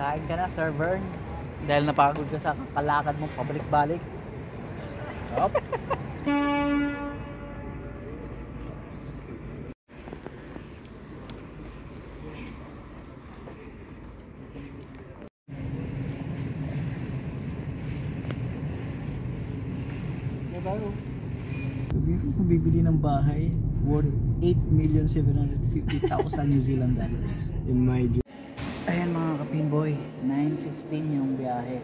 Kain ka na, Sir Vern. Dahil napagod ka sa kalakad mo pabalik-balik. Up. Sabi ko bibili ng bahay worth 8,750,000 New Zealand dollars. In my view. Ayan mga kapinboy, 9:15 yung biyahe.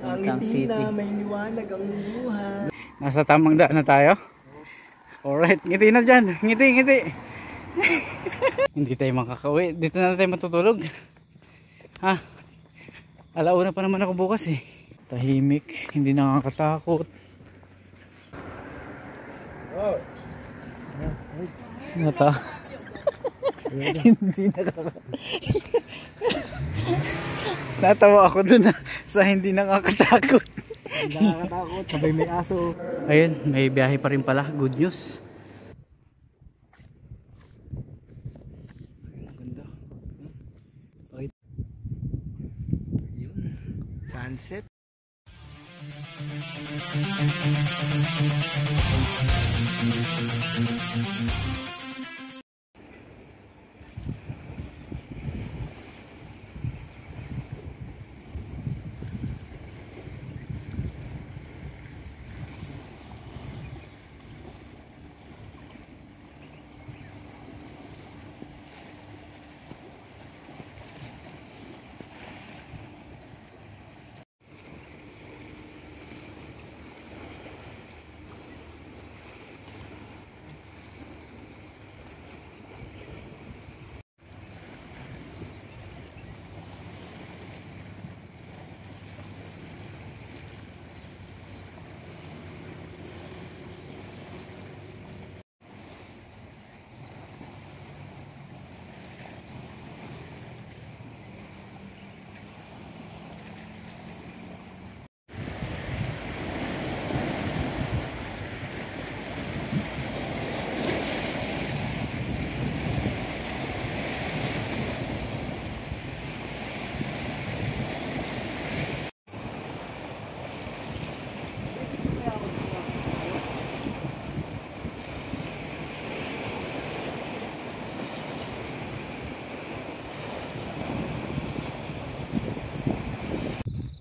Ang ngiti na, may liwanag ang buhay. Nasa tamang daan na tayo. Alright, ngiti na dyan. Ngiti, ngiti. Hindi tayo makakauwi. Dito na tayo matutulog. Ha? Alauna pa naman ako bukas eh. Tahimik, hindi nakakatakot. Oh. Nata. Hindi nakakatakot. Natawa ako dun sa hindi nakakatakot. Hindi nakakatakot, sabay may aso. Ayun, may biyahe pa rin pala. Good news. Ganda. Yun. Sunset.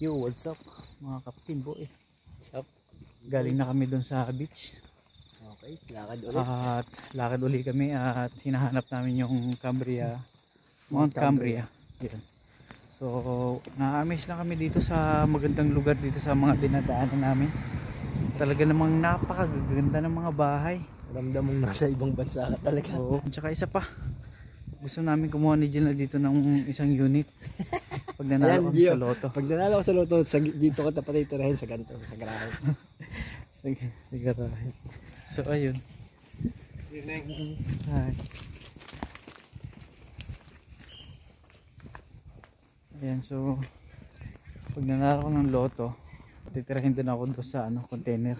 Yo, what's up mga kapinboy? What's up? Galing na kami dun sa beach. Okay, lakad ulit. At lakad ulit kami at hinahanap namin yung Cambria, Mount Cambria. Yun. So, na-amaze na kami dito sa magandang lugar dito sa mga dinadaanan namin. Talaga namang napakaganda ng mga bahay. Ramdam mong nasa ibang bansa ka talaga. Oo. At saka isa pa, gusto namin kumuha ni Jill na dito ng isang unit. Pag nanalo kami sa loto. Pag nanalo ko sa loto, dito ka tapos titirahin sa ganito, sa garahe. Sige, garahe. So, ayun. Hi. Ayan, so pag nanalo ko ng loto, titirahin din ako doon sa container.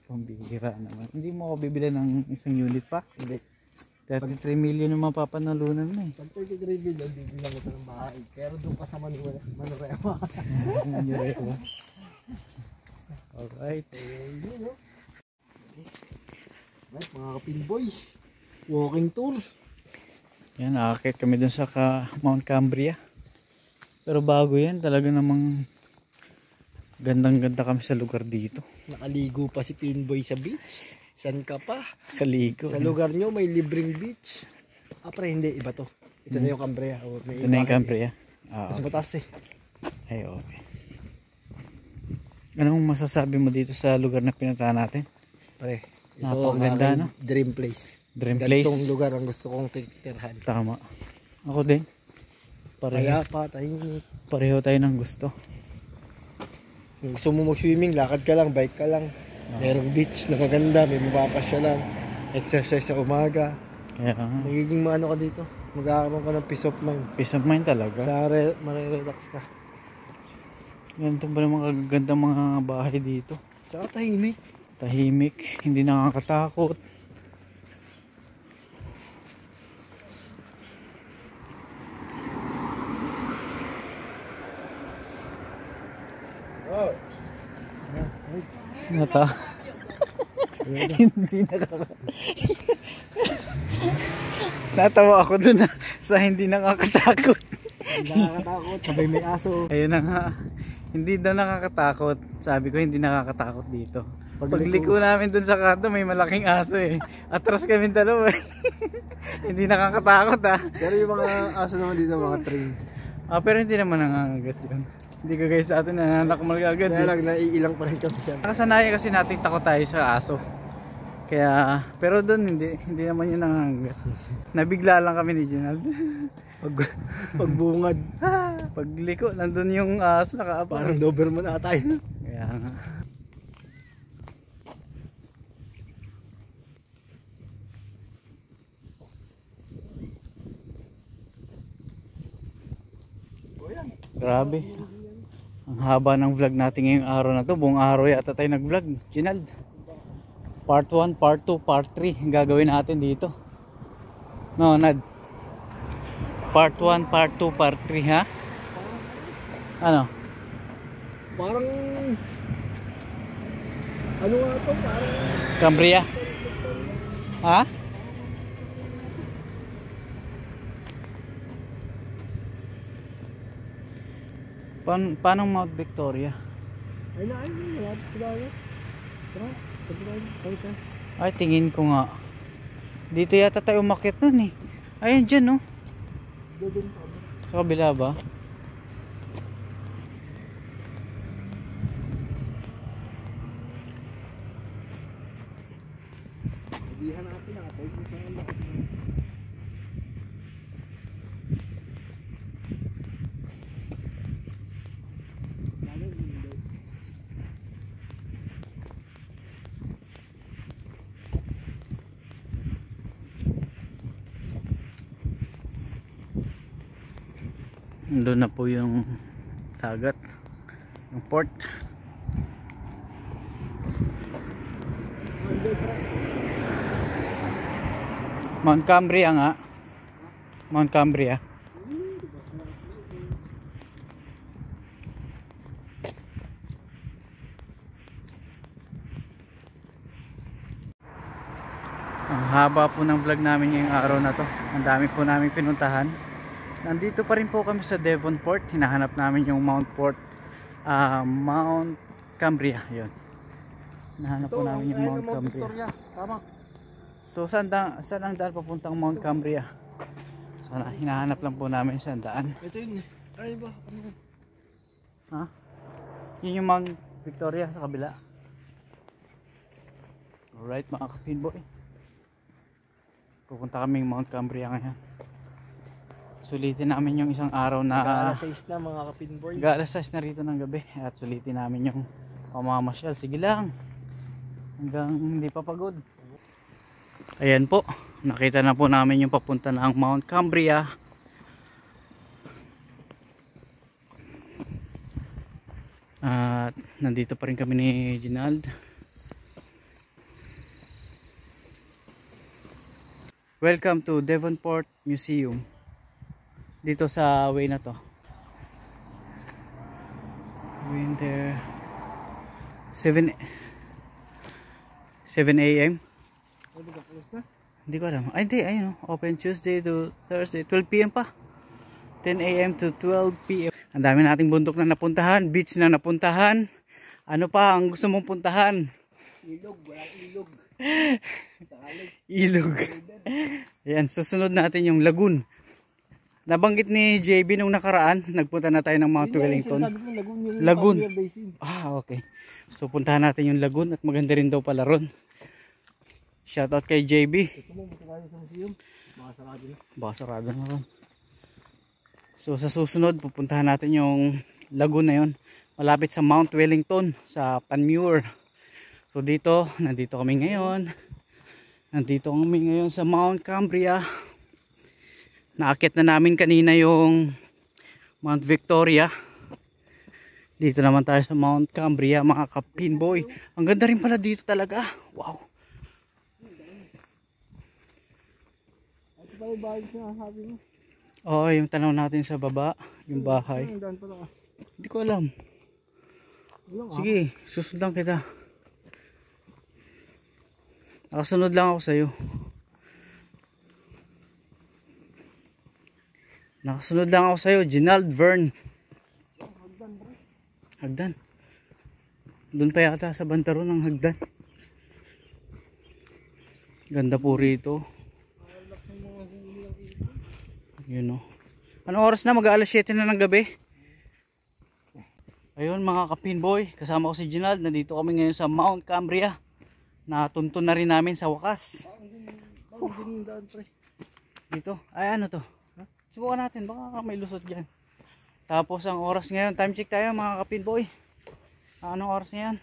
Pambihira naman. Hindi mo ako bibili ng isang unit pa? Hindi. 33 million yung mapapanalunan mo eh. Pag 33 billion, bibilang ko ng bahay. Pero doon ka sa Manurewa. Manurewa. Alright. Right, mga kapinboy. Walking tour. Yan, nakakit kami dun sa Mount Cambria. Pero bago yan, talaga namang gandang-ganda kami sa lugar dito. Nakaligo pa si Pinboy sa beach. San ka pa? Kaligo. Sa lugar nyo may libreng beach. Pre, hindi. Iba to. Ito na yung Cambria. Ito na yung Cambria. Mas mataas eh. Ay, okay. Anong masasabi mo dito sa lugar na pinuntahan natin? Pre, ito napakaganda, no? Dream place. Dream place. Ganitong lugar ang gusto kong titirhan. Tama. Ako din. Kaya pa tayo. Pareho tayo ng gusto. Kung gusto mo mag-swimming, lakad ka lang, bike ka lang. Merong beach na maganda, may mapapasyalan. Exercise sa umaga. Kaya magiging maano ka dito. Magkakaroon ka ng peace of mind. Peace of mind talaga. Marirelax ka. Ganito ba naman kagagandang mga bahay dito? Tsaka tahimik. Tahimik, hindi nakakatakot. Nata. Hindi nakaka... Natawa ako dun sa hindi nakakatakot. Hindi nakakatakot, sabay may aso. Ayun na nga. Hindi daw nakakatakot. Sabi ko hindi nakakatakot dito. Pagliko namin dun sa kanto may malaking aso eh. Atras kami dalawa eh. Hindi nakakatakot ah. Pero yung mga aso naman dito, mga trained. Pero hindi naman nangangagat yun. Hindi ka guys sa atin nananakmal agad. Kaya lang, naiilang pa rin kami siya. Nakasanayan kasi natin takot tayo sa aso. Kaya, pero doon hindi naman yun nangangagat. Nabigla lang kami ni Ginald. Pagbungad. Pagliko, nandun yung aso nakaapa. Parang Doberman ata yun. Kaya nga. Grabe. Ang haba ng vlog natin ngayong araw na to. Buong araw yata tayo nag-vlog. Ginald. Part 1, Part 2, Part 3 ang gagawin natin dito. No, Nad? Part 1, Part 2, Part 3 ha? Ano? Parang... Ano nga to? Parang... Cambria? Ha? Paano Mount Victoria? Ay, malapit sa dagat. Tara, tayo. Ay, tingin ko nga. Dito yata tayo umakyat nun eh. Ayun dyan no. Sa kabila ba? Ibihan natin nakatay. Doon na po yung dagat, yung port. Mount Cambria nga. Mount Cambria. Ang haba po ng vlog namin ngayong araw na to. Ang dami po namin pinuntahan. Nandito pa rin po kami sa Devonport. Hinahanap namin yung Mount Cambria. Yun. Hinahanap po namin yung Mount Cambria. Tama. So saan ang daan papuntang Mount Cambria? So hinahanap lang po namin saan daan. Ito yun. Ay ba? Ano? Ha? Yun yung Mount Victoria sa kabila. Alright mga kapinboy. Pupunta kaming Mount Cambria ngayon. Sulitin namin yung isang araw na Mag-alas 6 na mga kapinboy. Mag-alas 6 na rito ng gabi. At sulitin namin yung pamamasyal. Sige lang. Hanggang hindi pa pagod. Ayan po. Nakita na po namin yung papunta ng Mount Cambria. At nandito pa rin kami ni Ginald. Welcome to Devonport Museum. Dito sa way na to. We're there 7 AM. Hindi ko alam. Ay hindi, ayun. Open Tuesday to Thursday, 12 PM pa. 10 AM to 12 PM. Ang dami nating bundok na napuntahan, beach na napuntahan. Ano pa ang gusto mong puntahan? Ilog, walang ilog. Ilog. Ayan, susunod natin yung lagoon. Nabanggit ni JB nung nakaraan, nagpunta na tayo ng Mount Wellington. Lagoon. Okay. So puntahan natin yung lagoon at maganda rin daw pala ron. Shoutout kay JB. Baka sarado na ron. So sa susunod, pupuntahan natin yung lagoon na yun. Malapit sa Mount Wellington, sa Panmure. So nandito kami ngayon. Nandito kami ngayon sa Mount Cambria. Naakyat na namin kanina yung Mount Victoria. Dito naman tayo sa Mount Cambria mga kapinboy. Ang ganda rin pala dito talaga. Wow. Ito pa yung bahay na sabi mo. Oo, yung tanaw natin sa baba. Yung bahay. Hindi ko alam. Sige, susundan kita. Nakasunod lang ako sa'yo. Nakasunod lang ako sa'yo, Ginald Vern. Hagdan. Doon pa yata sa bantaro ng hagdan. Ganda po rito. Yun o. Anong oras na? Mag-aalas 7 na ng gabi. Ayun mga kapinboy, kasama ko si Ginald. Nandito kami ngayon sa Mount Cambria. Natuntun na rin namin sa wakas. Dito, ay ano to? Subukan natin, baka may lusot dyan. Tapos ang oras ngayon, time check tayo mga kapinboy. Anong oras ngayon?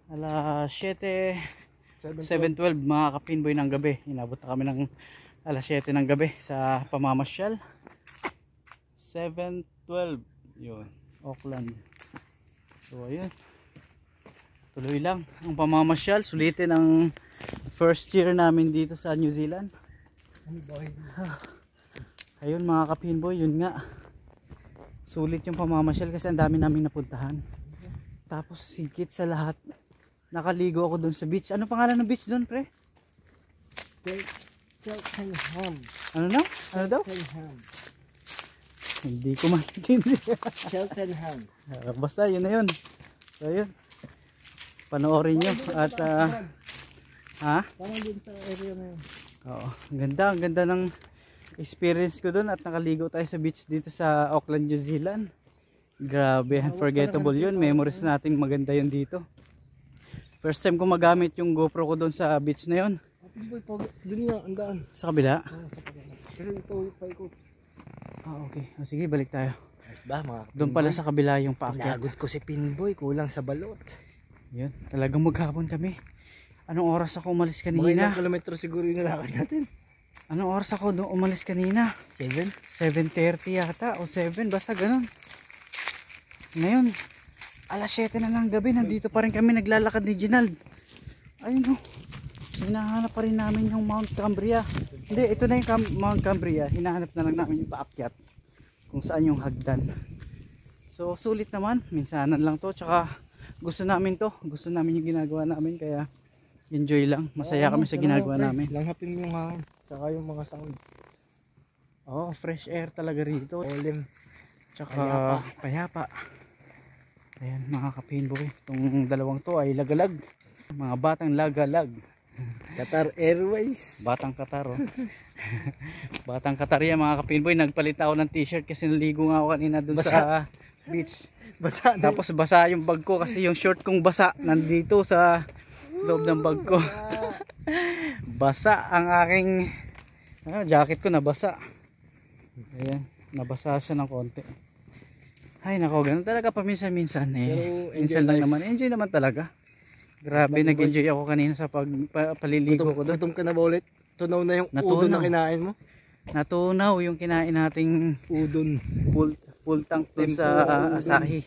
Alas 7:12 mga kapinboy ng gabi. Inabot na kami ng alas 7 ng gabi sa pamamasyal. 7:12 yun, Auckland. So ayun, tuloy lang ang pamamasyal. Sulitin ang first year namin dito sa New Zealand. Ayun mga kapinboy, yun nga, sulit yung pamamasyal kasi ang dami namin napuntahan. Tapos sigit sa lahat, nakaligo ako dun sa beach. Ano pangalan ng beach dun, pre? Cheltenham. Ano na? Ano daw? Cheltenham. Hindi ko maintindihan. Cheltenham. Basta yun na yun. So yun, panoorin nyo. At ha? Parang din sa area na yun. Oo, ang ganda ng experience ko dun. At nakaligo tayo sa beach dito sa Auckland, New Zealand. Grabe, unforgettable yun. Memories natin maganda yun dito. First time ko magamit yung GoPro ko dun sa beach na yun. Doon nga, ang daan. Sa kabila? Kasi ito, paikot. Okay. O, sige, balik tayo. Ba, mga Doon pala sa kabila yung paakyat. Pinagod ko si Pinboy, kulang sa balot. Yun, talagang maghapon kami. Anong oras ako umalis Mga kanina? ilang kilometro siguro yung nalakad natin. Anong oras ako umalis kanina? 7? 7:30 yata o 7, basta ganun. Ngayon, alas 7 na ng gabi, nandito pa rin kami naglalakad ni Ginald. Ayun o, hinahanap pa rin namin yung Mount Cambria. Hindi, ito na yung Mount Cambria. Hinahanap na lang namin yung paakyat kung saan yung hagdan. So sulit naman, minsanan lang to. Tsaka gusto namin to, gusto namin yung ginagawa namin. Kaya enjoy lang, masaya kami sa ginagawa namin. Langhapin mo yung hangin, tsaka yung mga sound. Oh, fresh air talaga rito. Olim. Tsaka payapa. Ayan mga kapinboy, itong dalawang to ay lagalag. Mga batang lagalag. Qatar Airways. Batang Qatar oh. Batang Qatar yan mga kapinboy. Nagpalit ako ng t-shirt kasi naligo nga ako kanina dun sa beach. Basa. Tapos basa yung bag ko kasi yung short kong basa nandito sa loob ng bag ko. Basa ang aking jacket ko, nabasa. Ayan, nabasa siya ng konti. Ay nako, ganun talaga paminsan-minsan eh. Minsan lang naman, enjoy naman talaga. Grabe, nag-enjoy ako kanina sa paliligo ko doon. Gutom ka na ba ulit? Tunaw na yung udon na kinain mo? Natunaw yung kinain nating Udon. full tank doon sa Asahi.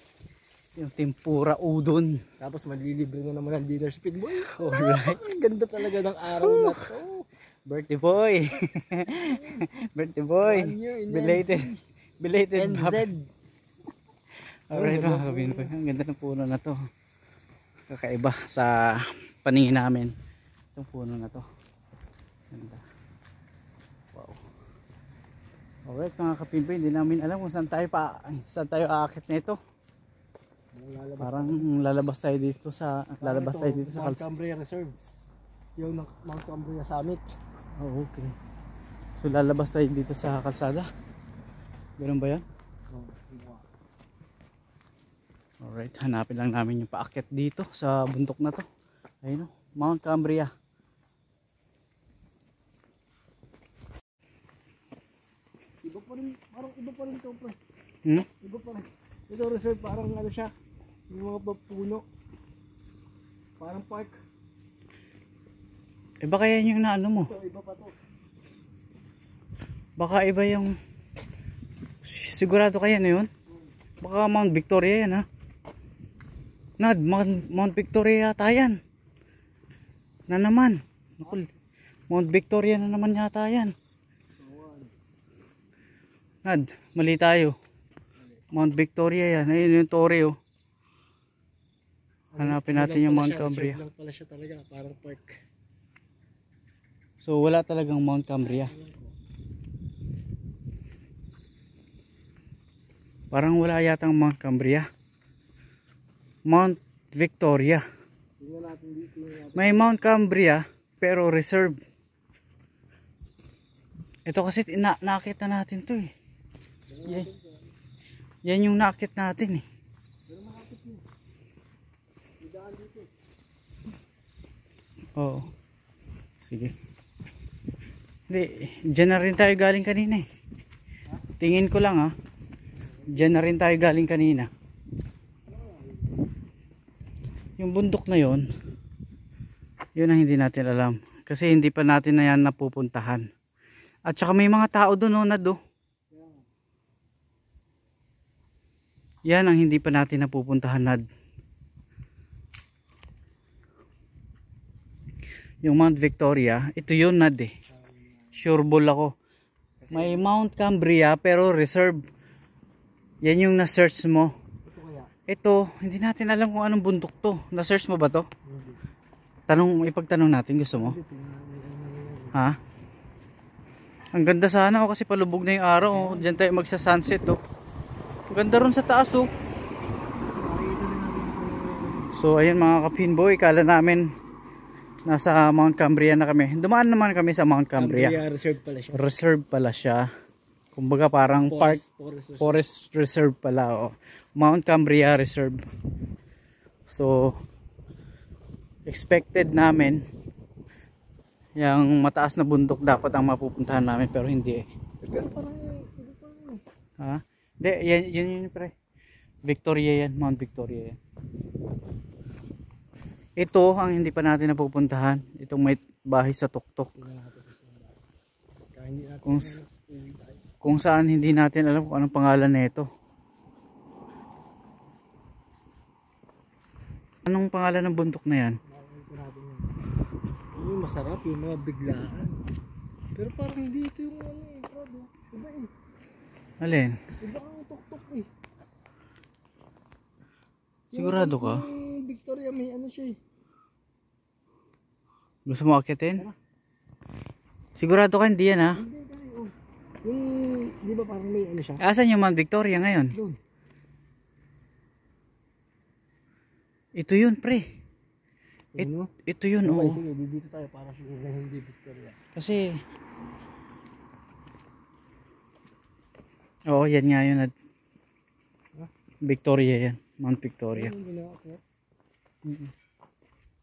Yung tempura udon. Tapos malilibre na naman ang dinner speed boy. Alright. Ang ganda talaga ng araw na to. Birthday boy. Birthday boy. Belated Bob. Alright mga kapinboy, ang ganda ng puno na to. Kakaiba sa paningin namin itong puno na to. Ganda. Wow. Alright mga kapinboy, hindi namin alam kung saan tayo aakit nito. Parang lalabas tayo dito sa Mount Cambria Reserve. Yung Mount Cambria Summit. Oh, okay. So lalabas tayo dito sa kalsada. Ganun ba 'yan? Alright, hanapin lang namin yung paakyat dito sa bundok na to. Ayun o, Mount Cambria. Iba pa rin, parang iba pa rin ito pre. Iba pa rin. Ito reserve parang ano siya, yung mga puno. Parang park. Baka yan yung naano mo. Ito, iba pa to. Baka iba yung... Sigurado kaya na yun? Baka Mount Victoria yan ha. Nad, Mount Victoria yata yan. Na naman. Mount Victoria na naman yata yan. Nad, mali tayo. Mount Victoria yan. Ayun yung Torre oh. Hanapin natin yung Mount Cambria. Reserve lang pala siya talaga, parang park. So wala talagang Mount Cambria. Parang wala yatang Mount Cambria. Mount Victoria. May Mount Cambria pero reserve. Ito kasi nakita natin to eh. Yan yung nakit natin eh. Oo. Sige. Hindi, dyan na rin tayo galing kanina eh. Tingin ko lang ha. Dyan na rin tayo galing kanina. Yung bundok na yon, yun ang hindi natin alam. Kasi hindi pa natin na yan napupuntahan. At saka may mga tao doon oh, Nad oh. Yan ang hindi pa natin napupuntahan, Nad. Yung Mount Victoria, ito yun, Nad eh. Sure ball ako. May Mount Cambria pero reserve. Yan yung na-search mo. Ito, hindi natin alam kung anong bundok to. Na-search mo ba to? Ipagtanong natin, gusto mo? Ha? Ang ganda sana oh, kasi palubog na yung araw oh. Diyan tayo magsa-sunset oh. Ang ganda ron sa taas oh. So ayun mga kapinboy, kala namin nasa Mount Cambria na kami. Dumaan naman kami sa Mount Cambria. Reserve pala siya. Reserve pala siya. Kumbaga parang forest reserve pala oh. Mount Cambria Reserve. So expected namin yung mataas na bundok dapat ang mapupuntahan namin pero hindi eh. Ha? Hindi, yan pre. Victoria yan, Mount Victoria yan. Ito ang hindi pa natin napupuntahan. Itong may bahay sa tuktok. Kung saan hindi natin alam kung anong pangalan na ito. Anong pangalan ng bundok na yan? Yung masarap, yung mga biglaan. Pero parang hindi ito yung ano eh. Iba eh. Alin? Iba ang tuktok eh. Sigurado ka? Yung Victoria may ano siya eh. Gusto mo akitin? Sigurado ka hindi yan ha? Hindi kasi oh. Yung, di ba parang may ano siya? Asan yung Mount Victoria ngayon? Doon. Ito yun pre. Ito yun okay, oh. sige, dito tayo para hindi Victoria. Kasi oo, yan nga yun. Victoria yan. Mount Victoria.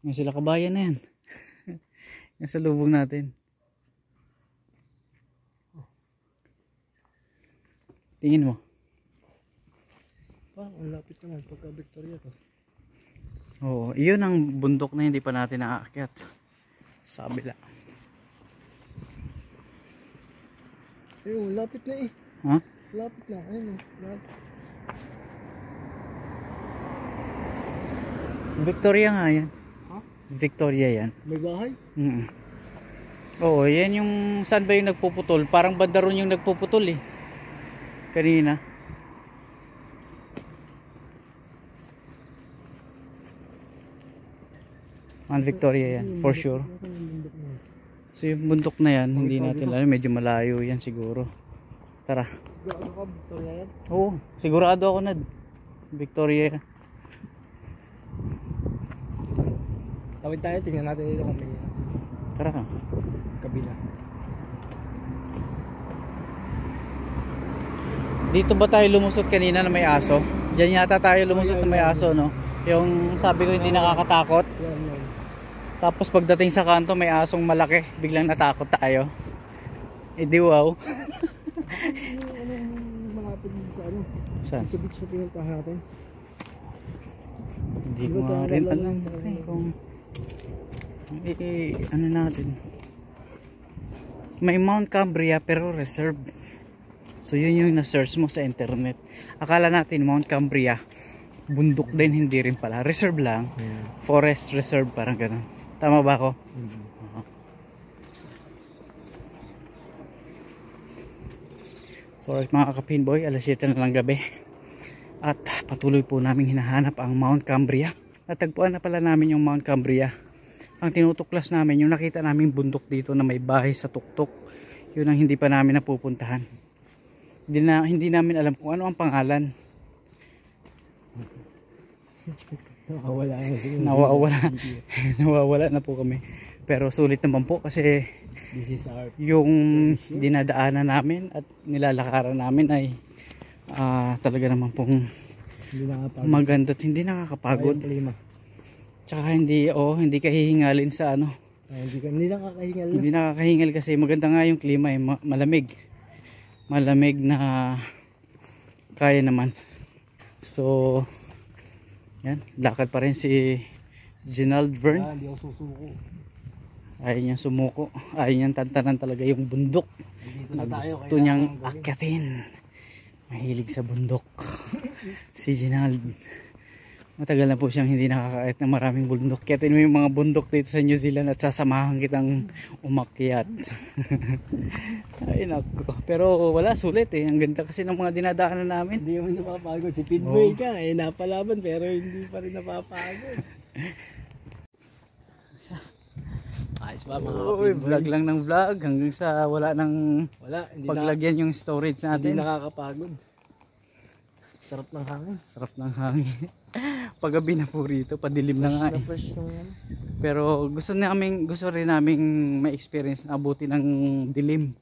Yan sila kabayan na yan. Yan sa lubog natin. Tingin mo. Parang ang lapit naman pagka Victoria to. Oo, iyon ang bundok na hindi pa natin naaakyat. Sa kabila. Ayun, lapit na eh. Ha? Lapit na, ayun oh. Lapit. Victoria nga yan. Ha? Victoria yan. May bahay? Oo, yan yung saan ba yung nagpuputol? Parang banda ron yung nagpuputol eh. Kanina. Mount Victoria yan, for sure. So yung bundok na yan, hindi natin alam, medyo malayo yan siguro. Tara. Sigurado ka Victoria yan? Oo, sigurado ako na Victoria yan. Tawid tayo, tingnan natin dito kung may Tara. kabila. Dito ba tayo lumusot kanina na may aso? Diyan yata tayo lumusot na may aso, no? Yung sabi ko hindi nakakatakot. Yan. Tapos pagdating sa kanto may asong malaki, biglang natakot tayo. Eh di wow. Anong malapit sa ano? Saan? Sa beach na pinuntahan natin. Hindi ko nga rin alam kung ano natin. May Mount Cambria pero reserve. So yun yung na-search mo sa internet. Akala natin Mount Cambria bundok din, hindi rin pala. Reserve lang. Forest reserve, parang ganun. Tama ba ako? So mga kapinboy, alas 7 na lang gabi. At patuloy po namin hinahanap ang Mount Cambria. natagpuan na pala namin yung Mount Cambria. Ang tinutuklas namin, yung nakita namin bundok dito na may bahay sa tuktok, yun ang hindi pa namin napupuntahan. Hindi namin alam kung ano ang pangalan. Nawawala na po kami. Pero sulit naman po kasi This is our yung dinadaanan namin at nilalakaran namin ay talaga naman pong maganda at hindi nakakapagod. Tsaka hindi kahihingalin sa ano. Hindi nakakahingal. Hindi nakakahingal kasi maganda nga yung klima, malamig. Malamig na kaya naman. So yan, lakad pa rin si Ginald Vern. Hindi ako susuko. Ayaw niyang sumuko. Ayaw niyang tantanan talaga yung bundok na gusto niyang akyatin. Mahilig sa bundok si Ginald. Matagal na po siyang hindi nakakaayat ng maraming bundok. Kyatin mo yung mga bundok dito sa New Zealand at sasamahan kitang umakyat. Ay nako. Pero wala, sulit eh. Ang ganda kasi ng mga dinadaanan namin. Hindi mo napapagod. Si Pidboy ka napalaban pero hindi pa rin napapagod. Ayos ba mga Uy, vlog lang ng vlog hanggang sa wala nang hindi paglagyan yung storage Hindi natin. nakakapagod. Sarap ng hangin. Sarap ng hangin. Paggabi na po rito, padilim na nga eh. Fresh yung Pero gusto rin naming ma-experience na abuti ng dilim.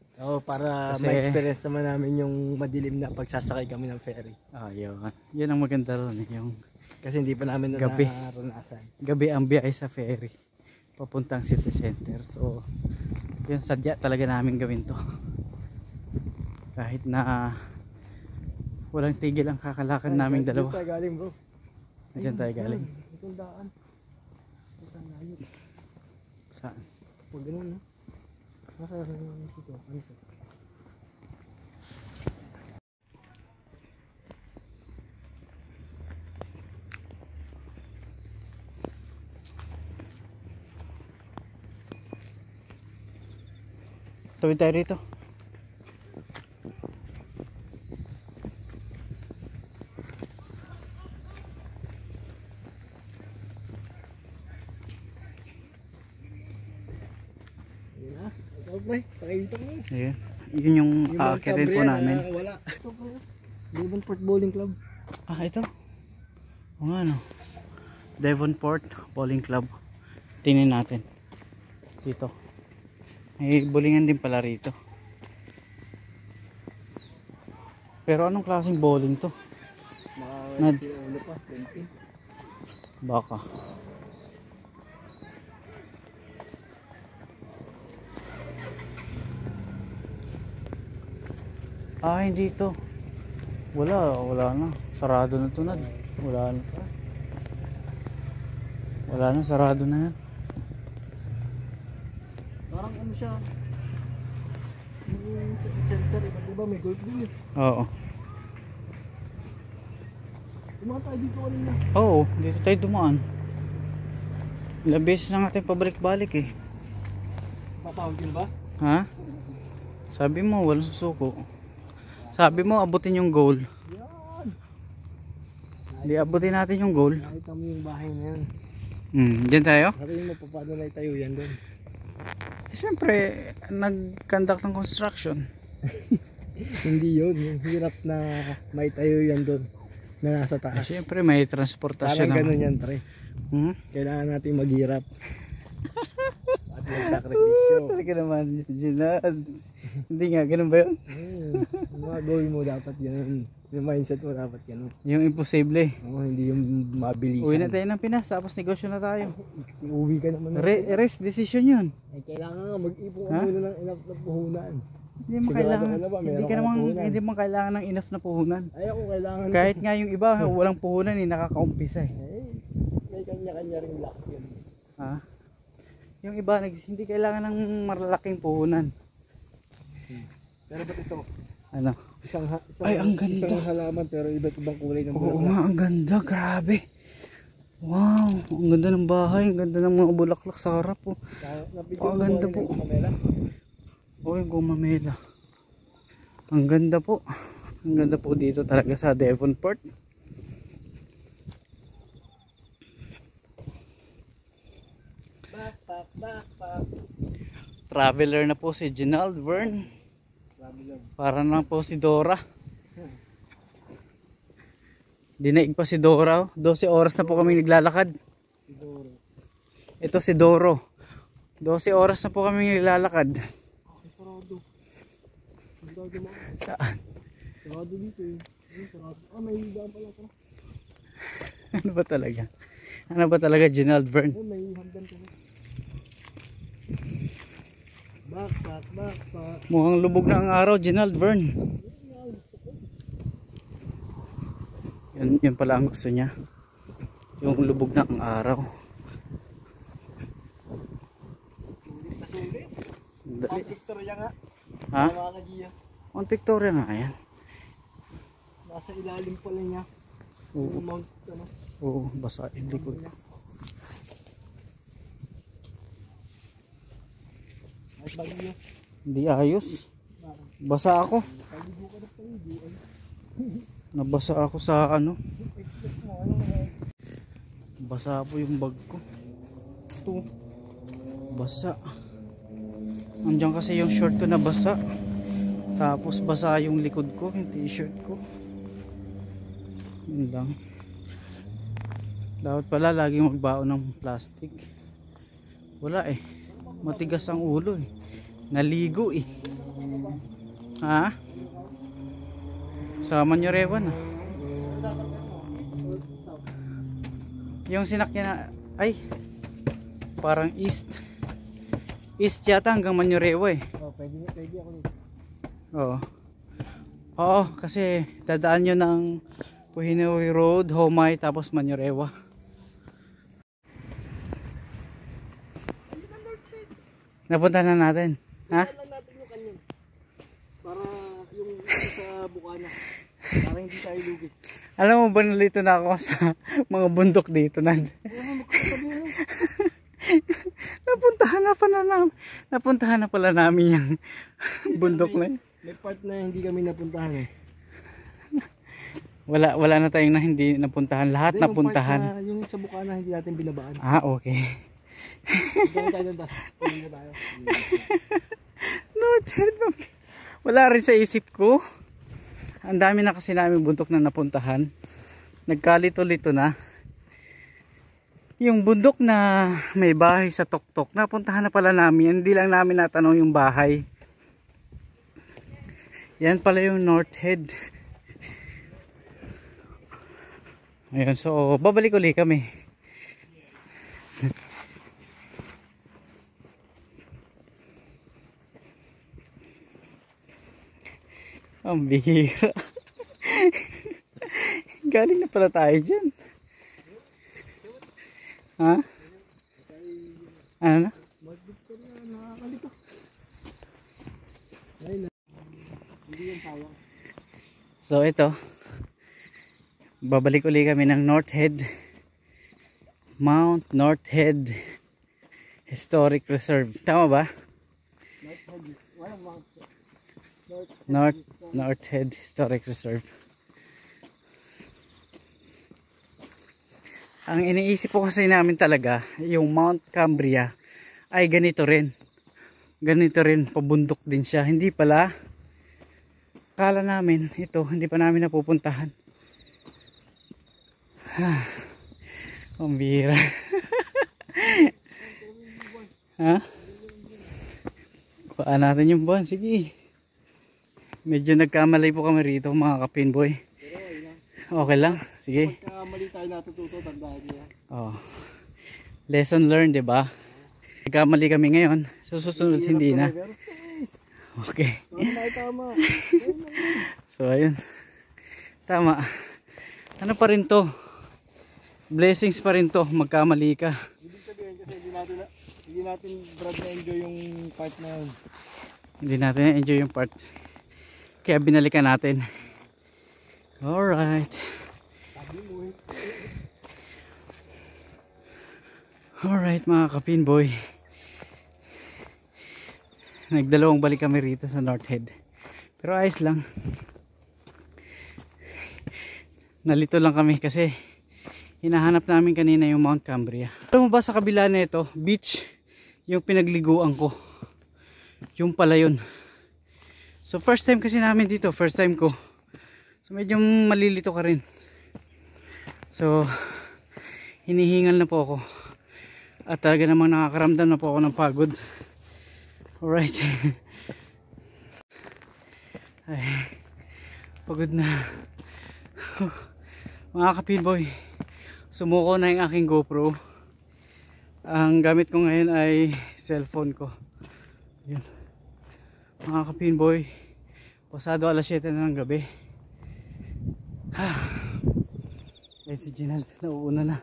para Kasi ma-experience naman namin yung madilim na pagsasakay kami ng ferry. Yun. Yun ang maganda ron eh. Yung Kasi hindi pa namin Gabi. naranasan. gabi ang biyahe sa ferry papuntang city center. So yun, sadya talaga namin gawin to. Kahit na walang tigil ang kakalakan naming dalawa. Dito tayo galing bro. Diyan tayo galing. Itong daan. Ito tayo layo. Saan? Huwag ganun no. Ito. Ano ito? Tawid tayo rito. May, pakita mo. Ayan. Yun yung aakyatin po namin. Wala. Devonport Bowling Club. Ito. O nga no. Devonport Bowling Club. Tingnan natin. Dito. May bowlingan din pala rito. Pero anong klaseng bowling to? Nad. Ano pa? 20. Baka. Hindi to. Wala na. Sarado na to, Nad. Wala na, sarado na yan. Parang ano siya? Yung center, diba may golf din eh. Oo. Dumaan tayo dito kanina. Oo, dito tayo dumaan. Ilang beses na natin pabalik-balik eh. Papawagin ba? Ha? Sabi mo, walang susuko. Sabi mo, abutin yung goal. Yan! Di abutin natin yung goal. Nakita mo yung bahay na yan. Diyan tayo? Sabihin mo pa paano na itayo yan doon. Siyempre, nag-conduct ng construction. Hindi yun. Yung hirap na maitayo yan doon. Na nasa taas. Siyempre, may transportasyon. Parang ganun yan, pre. Kailangan natin maghirap. At magsakripisyo. Talaga naman, Ginald. Hindi nga, ganun ba yun? Yung mga goal mo dapat ganun. Yung mindset mo dapat ganun. Yung imposible. Hindi yung mabilisan. Uwi na tayo ng Pinas, tapos negosyo na tayo. Uwi ka naman. Rest decision yun. Kailangan nga mag-ipon ka muna ng enough na puhunan. Hindi mo kailangan, hindi mo kailangan ng enough na puhunan. Ay ako kailangan. Kahit nga yung iba, walang puhunan nakakaumpisa eh. May kanya-kanya ring luck yun. Yung iba, hindi kailangan ng malalaking puhunan. Pero ba't ito? Ano? Ay, ang ganda. Isang halaman pero iba't ibang kulay ng bulaklak. Oo nga, ang ganda. Grabe. Wow. Ang ganda ng bahay. Ang ganda ng mga bulaklak sa harap. Ang ganda po. Yung Gumamela. Ang ganda po. Ang ganda po dito talaga sa Devonport. Backpack. Traveler na po si Ginald Vern. Para na po si Dora. Dinaig pa si Dora. 12 oras na po kami naglalakad. Ito si Doro. 12 oras na po kami naglalakad. Saan? Sarado dito eh. Ah, may daan pala ito. Ano ba talaga? Ano ba talaga Ginald Vern? Oh, may hagdan ka na. Backpack. Mukhang lubog na ang araw, Ginald Vern. Yun pala ang gusto niya. Yung lubog na ang araw. Ang Victoria nga. Ha? Mga kagiya. On Victoria nga yan. Nasa ilalim pala niya. Oo. Mount, ano? Oo, basa yung likod. Ay, bagyo. Hindi ayos. Basa ako. Nabasa ako sa ano. Basa po yung bag ko. Ito. Basa. Andiyan kasi yung short ko na basa. Tapos basa yung likod ko, yung t-shirt ko. Yun lang. Dapat pala laging magbaon ng plastic. Wala eh. Matigas ang ulo eh. Naligo eh. Ha? Sa Manyorewan ah. Yung sinakyan na, ay, parang east yata hanggang Manyorewa eh. Oh, pwede ako dito. Oo, kasi dadaan nyo ng Puhinawi Road, Homay, tapos Manyorewa. Napunta na natin. Ha? Kailan natin yung kanyon. Para yung sa Bukana. Para hindi tayo lugi. Alam mo ba, nalito na ako sa mga bundok dito. Napuntahan na pala namin yung bundok na yun. May part na hindi kami napuntahan eh. Wala na tayong na hindi napuntahan. Lahat Hindi, napuntahan. yung sa Bukana hindi natin binabaan. Ah, okay. Dito tayo das. Hindi na tayo. North Head. Wala rin sa isip ko. Ang dami na kasi namin bundok na napuntahan. Nagkalito-lito na. Yung bundok na may bahay sa Tuktok, napuntahan na pala namin. Hindi lang namin natanong yung bahay. Yan pala yung North Head. Ayun, so babalik ulit kami. Ang bihira. Galing na pala tayo dyan. Ha? Ano na? Nakakalito. Hindi yan sayang. So ito, babalik uli kami ng North Head, Mount North Head Historic Reserve. Tama ba? North Head Historic Reserve. Ang iniisip ko kasi namin talaga, yung Mount Cambria ay ganito rin. Ganito rin, pabundok din siya. Hindi pala. Akala namin, ito, hindi pa namin napupuntahan. Ang bihira. Ha? Kuhaan natin yung buwan. Sige. Medyo nagkamali po kami rito mga kapinboy. Okay lang. Sige. Pagkamali tayo natututo, tandaan niya. Oh. Lesson learned, 'di ba? Nagkamali kami ngayon. Susunod hindi na. Okay. Tama. So ayun. Tama. Ano pa rin to? Blessings pa rin to. Magkamali ka. Ibig sabihin kasi hindi natin brad na enjoy yung part na yun. Hindi natin enjoy yung part. Kaya binalikan natin. Alright. Alright mga kapinboy. Nagdalawang balik kami rito sa North Head. Pero ayos lang. Nalito lang kami kasi hinahanap namin kanina yung Mount Cambria. Alam mo ba sa kabila nito, beach. yung pinagliguan ko. Yung pala yun. So first time kasi namin dito, first time ko. So medyo malilito ka rin. So hinihingal na po ako. At talaga namang nakakaramdam na po ako ng pagod. Alright. Ay, pagod na. Mga kapinboy, sumuko na yung aking GoPro. Ang gamit ko ngayon ay cellphone ko. Yun. Mga kapinboy, pasado alas 7 na ng gabi. Eh si Ginald, nauuna na.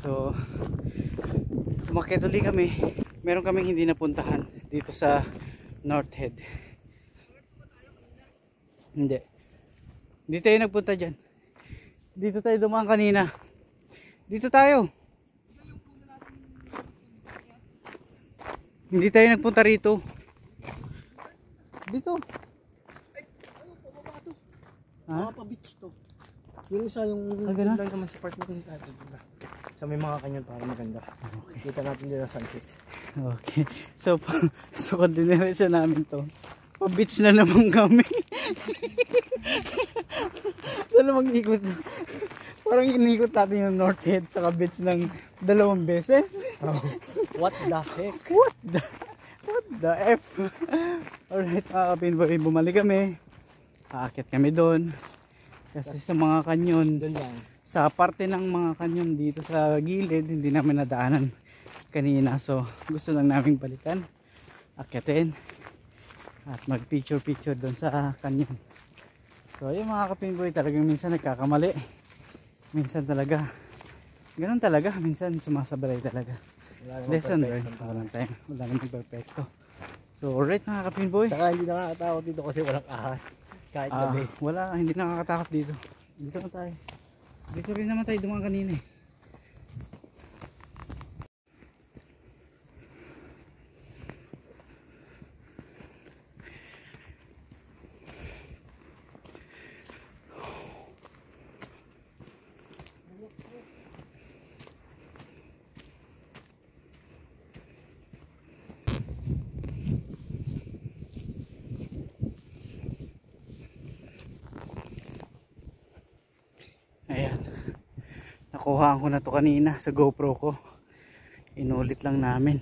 So umakyat ulit kami. Meron kaming hindi napuntahan dito sa North Head. Hindi tayo nagpunta dyan. Dito tayo dumaan kanina. Dito tayo. Hindi tayo nagpunta rito. Dito. Ay, pababa to. Ha? Pa-beach to. Yung isa yung ganun? lang naman sa part na kung tayo. Sa may mga kanyon para maganda. Okay. Kita natin din ang sunset. Okay. So continuation namin to. Pa-beach na naman kami. Dalawang ikot na. Parang inikot natin yung North Head tsaka beach ng 2 beses. Oh, what the heck? What the F? Alright mga kapinboy, bumalik kami. Aakyat kami doon. Kasi sa mga kanyon, Doon lang. sa parte ng mga kanyon dito sa gilid, hindi namin nadaanan kanina. So gusto lang namin balikan, akyatin, at mag picture doon sa kanyon. So yung mga kapinboy, talagang minsan nagkakamali. Minsan talaga, ganun talaga. Minsan sumasabay talaga. Lesson learned. Wala namang perfecto. So alright mga kapinboy. Saka hindi nakakatakot dito kasi walang ahas. Kahit gabi. Wala, hindi nakakatakot dito. Dito na tayo. Dito rin naman tayo dumaan kanina eh. Ayan, nakuhaan ko na to kanina sa GoPro ko. Inulit lang namin.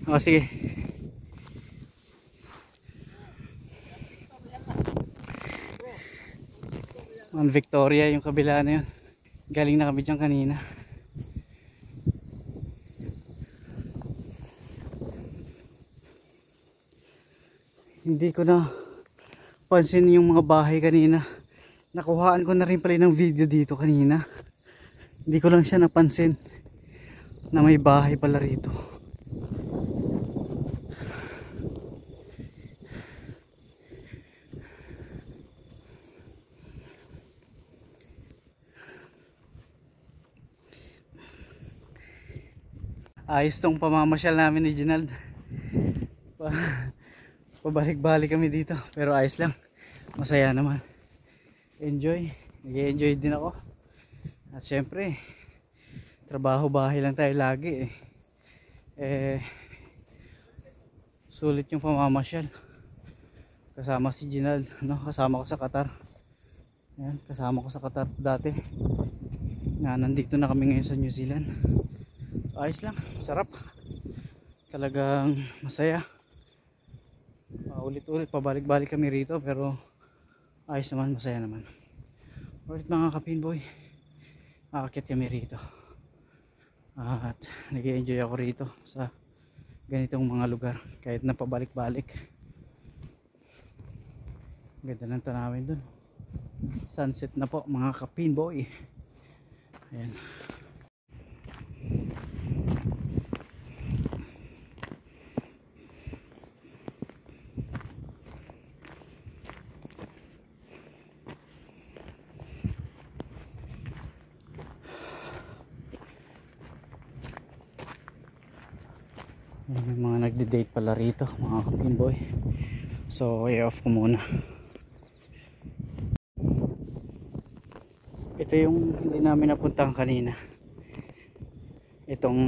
O sige. Mount Victoria yung kabila na yun. Galing na kami dyan kanina. Hindi ko na pansin yung mga bahay kanina. Nakuhaan ko na rin pala ng video dito kanina. Hindi ko lang siya napansin na may bahay pala rito. Ayos tong pamamasyal namin ni Ginald. Pabalik-balik kami dito, pero ayos lang, masaya naman, enjoy, nag-enjoy din ako. At syempre trabaho bahay lang tayo lagi sulit yung pamamasyal kasama si Ginald, no? Kasama ko sa Qatar. Ayan, kasama ko sa Qatar dati na nandito na kami ngayon sa New Zealand. So, ayos lang, sarap, talagang masaya. Ulit-ulit pabalik-balik kami rito, pero ayos naman, masaya naman. Ulit mga kapinboy, aakyat kami rito at nag-enjoy ako rito sa ganitong mga lugar kahit na pabalik-balik. Ganda ng tanawin dun, sunset na po mga kapinboy. Ayan. May mga nagde-date pala rito mga kapinboy. So i-off ko muna. Ito yung hindi namin napuntahan kanina. Itong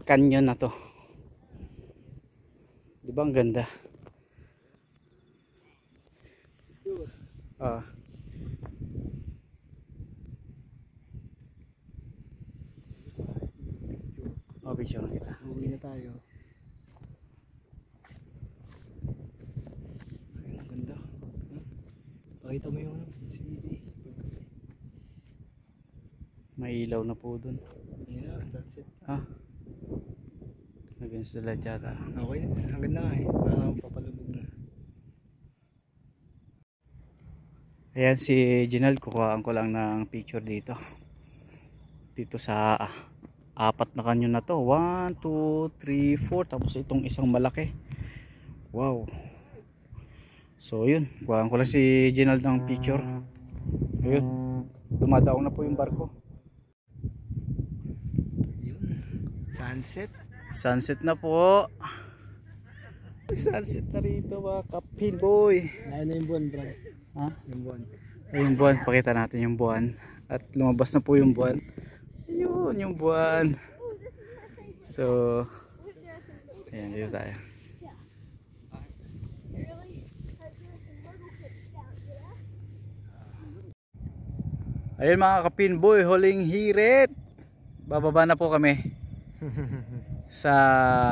canyon na to. Di ba ang ganda? Picture na kita. Uwi na tayo. Ay, ang ganda. Pakita mo yung CD. May ilaw na po dun. Yan na, that's it. Against the light yata. Okay, ang ganda nga eh. Parang papalubog na. Ayan si Ginald, kukuhaan ko lang ng picture dito. Dito sa apat na canyon na to. 1, 2, 3, 4. Tapos itong isang malaki. Wow. So yun, kuhaan ko lang si Ginald ng picture. Ayun, dumadaong na po yung barko. Yun. Sunset. Sunset na po. Sunset na rito mga kapin boy. Ayun na yung buwan, Brad. Ha? Yung buwan. Ay, yung buwan, pakita natin yung buwan. At lumabas na po yung buwan. Ayun, yung buwan. So, ayan, dito tayo. Ayun mga kapin boy, huling hirit. Bababa na po kami sa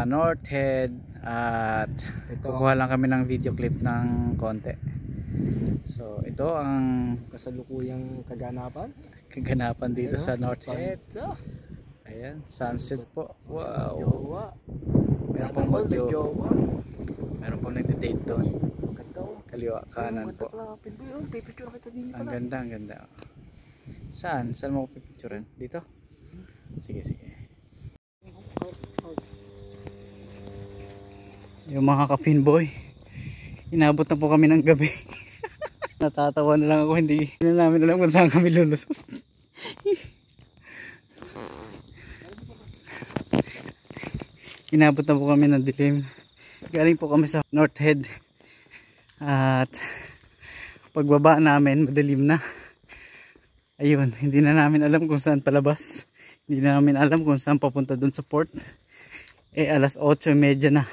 North Head at kukuha lang kami ng video clip ng konti. So ito ang Kasalukuyang kaganapan dito sa North Head. So, Ayan, sunset po. Wow. jowa. Meron Sana pong all may magyo. jowa. Meron pong nagde-date doon. Ganda oh. Kaliwa, kanan po. Pinboy, oh, pipicture kita din Ang pala. ganda, ang ganda. Saan? Saan mo ko pipicturean? Dito? Sige, sige. Yung mga kapinboy, inabot na po kami ng gabi. Natatawa na lang ako, hindi na namin alam kung saan kami lulusot. Inabot na po kami ng dilim. Galing po kami sa North Head. At pagbaba namin, madilim na. Ayun, hindi na namin alam kung saan palabas. Hindi na namin alam kung saan papunta dun sa port. Eh, alas 8:30 na.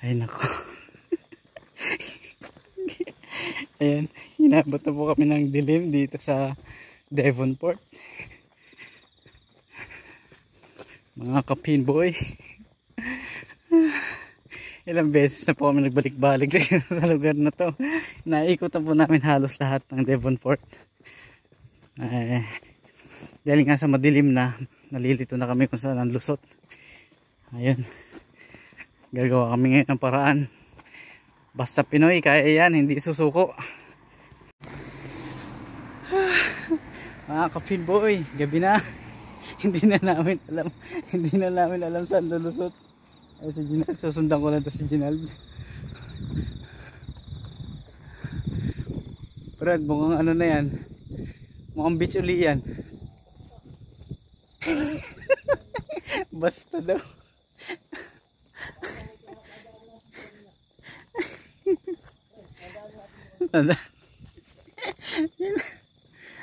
Ay, nako. Ayan, inabot na po kami ng dilim dito sa Devonport. Mga kapinboy. Ilang beses na po kami nagbalik-balik sa lugar na to. Naikutan po namin halos lahat ng Devonport. Dahil nga sa madilim na, nalilito na kami kung saan ang lusot. Ayun, gagawa kami ngayon ng paraan. Basta Pinoy, kaya yan, hindi susuko. Mga kapinboy, gabi na. Hindi na namin alam saan lulusot. Ay, si Ginald, susundan ko lang to si Ginald. Brad, mukhang ano na yan, mukhang beach uli yan. Basta daw.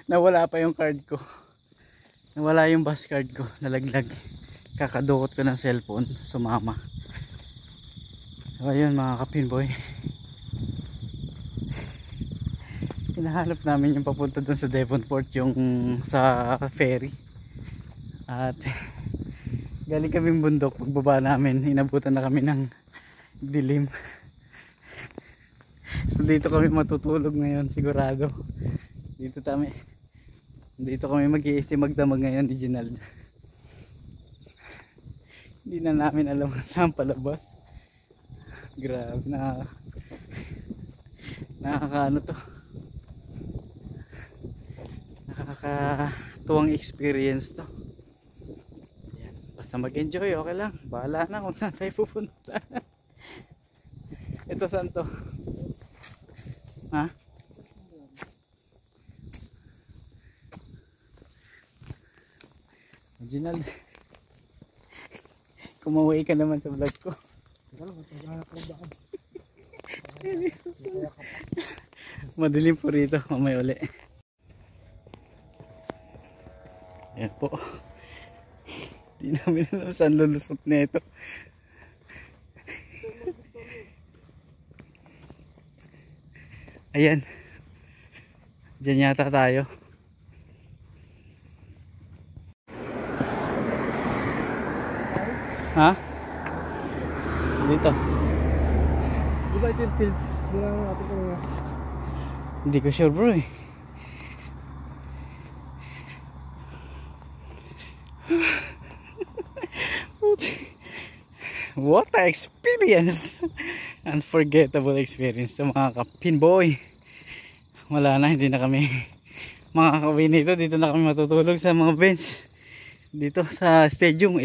Nawala pa yung card ko. Nawala yung bus card ko. Nalaglag. Kakadukot ko ng cellphone. Sumama. So ayun mga kapinboy. Hinahanap namin yung papunta dun sa Devonport, yung sa ferry. At galing kaming bundok. Pagbaba namin, inabutan na kami ng dilim. So dito kami matutulog ngayon sigurado. Dito kami mag-iisi magdamag ngayon ni Ginald. Hindi na namin alam kung saan palabas. Grabe na. Nakakaano to. Nakakatuwang experience to. Ayan. Basta mag-enjoy, okay lang. Bahala na kung saan tayo pupunta. Ito saan to? Ha? Ginald, kumaway ka naman sa vlog ko. Madilim po rito, mamaya uli. Ayan po. Hindi namin alam saan lulusot na ito. Ayan. Diyan yata tayo. Ha? Dito. Di ba ito yung field? Di ba natin kanina? Hindi ko sure bro eh. What a experience! Unforgettable experience to mga kapinboy. Wala na, hindi na kami makakauwi nito. Dito na kami matutulog sa mga bench. Dito sa stadium.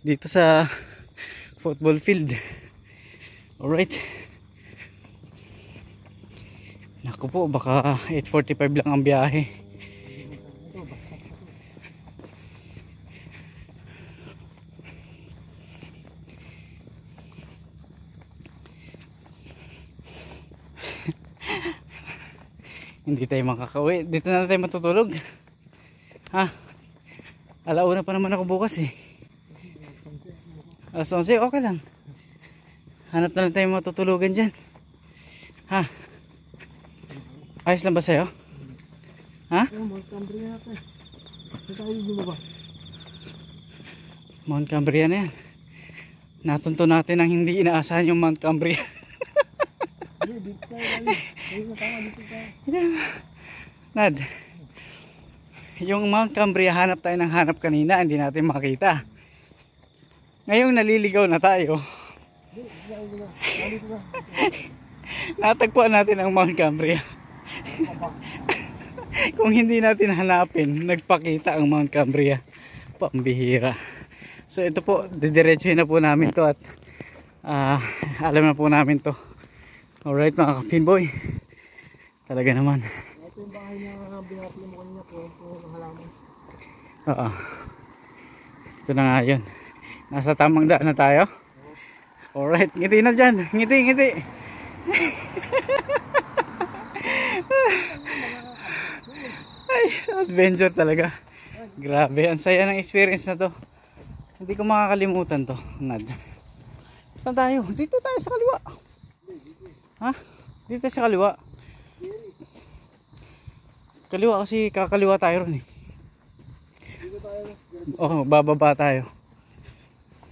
Dito sa football field. Alright. Naku po, baka 8:45 lang ang biyahe. Hindi tayo makakauwi. Dito na tayo matutulog. Ha? Alauna pa naman ako bukas eh. Alas 11, okay lang. Hanap na lang tayo matutulugan dyan. Ha? Ayos lang ba sa'yo? Ha? Mount Cambria natin. Saan tayo bumaba? Mount Cambria na yan. Natunto natin ang hindi inaasahan yung Mount Cambria. Dito tayo. Dito tayo. Nad, yung Mount Cambria hanap tayo ng hanap kanina, hindi natin makita. Ngayong naliligaw na tayo. Natagpuan natin ang Mount Cambria. Kung hindi natin hanapin, nagpakita ang Mount Cambria. Pambihira. So ito po, didiretsuhin na po namin to at alam na po namin to. Alright mga kapinboy. Talaga naman. Ito yung bahay na binapili mo kanina po. Ang halaman. Oo. Ito na nga yun. Nasa tamang daan na tayo. Alright, ngiti na dyan. Ngiti. Ay, adventure talaga. Grabe, ang saya ng experience na to. Hindi ko makakalimutan to, Nad. Saan tayo? Dito tayo sa kaliwa. Ha? Dito sa kaliwa. Kaliwa kasi kakaliwa tayo ron eh. Dito tayo. Oh, bababa tayo.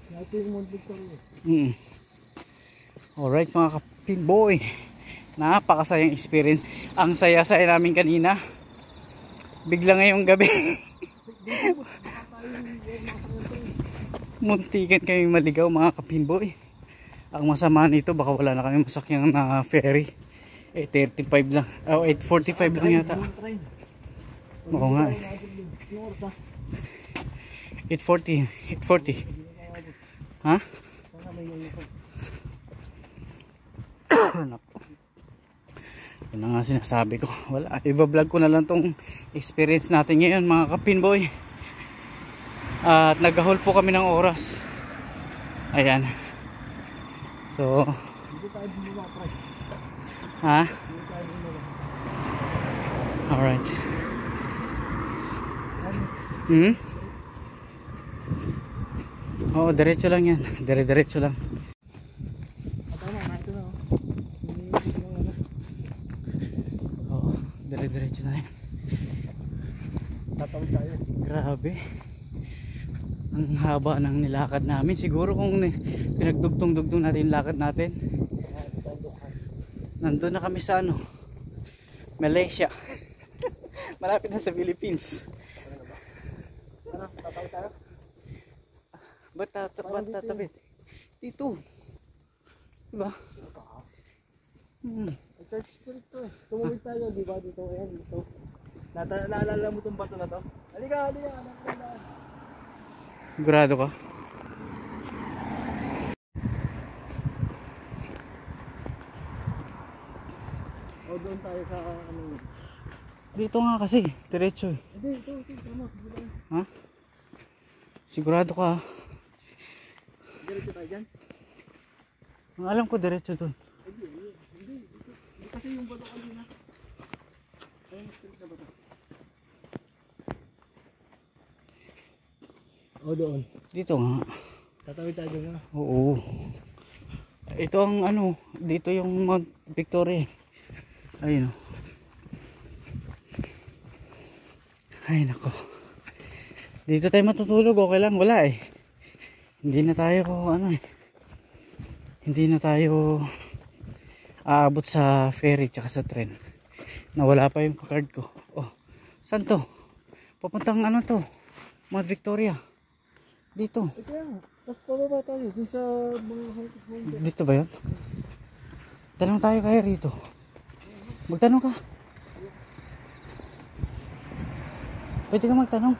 Ito yung Mount Victoria. Alright mga kapinboy. Napakasayang experience. Ang saya-saya namin kanina. Bigla ngayong gabi. Muntikan kami maligaw mga kapinboy. Ang masama nito baka wala na kami masakyang na ferry. 8:35 lang. Oh, 8:45 lang yata. Oo nga eh. 8:40. Ha? Yun na nga sinasabi ko. Wala. Iba-vlog ko na lang tong experience natin ngayon mga kapinboy. At nag-haul po kami ng oras. Ayan. So, ha? Alright. Oo, diretso lang yan. Diretso lang. Oo, diretso na yan. Tatawid tayo. Grabe. Ang haba ng nilakad namin. Siguro kung pinagdugtong-dugtong natin yung lakad natin. Nandun na kami sa ano, Malaysia. Malapit na sa Philippines. Tatawid tayo. Ba't tatawid? Dito. Diba? Church street to eh. Tumawid tayo, di ba? Dito, ayan, dito. Naalala mo itong bato na to? Halika. Sigurado ka? O doon tayo sa ano. Dito nga kasi, diretso eh. Hindi, ito, tama. Ha? Sigurado ka? Diretso tayo dyan? Ang alam ko diretso doon. Hindi. Kasi yung bato kanina. Ayun, street na bato. O doon. Dito nga. Tatawid tayo doon. Oo. Ito ang ano, dito yung Mount Victoria. Ayun. Ay nako. Dito tayo matutulog, okay lang, wala eh. Hindi na tayo ano eh. Hindi na tayo aabot sa ferry tsaka sa tren. Nawala pa yung card ko. Oh, saan to? Papuntang ano to? Mount Victoria. Dito. Ito yan. Tapos pababa tayo dun sa mga hangkot. Dito ba yun? Tanong tayo kaya rito. Magtanong ka. Pwede ka magtanong.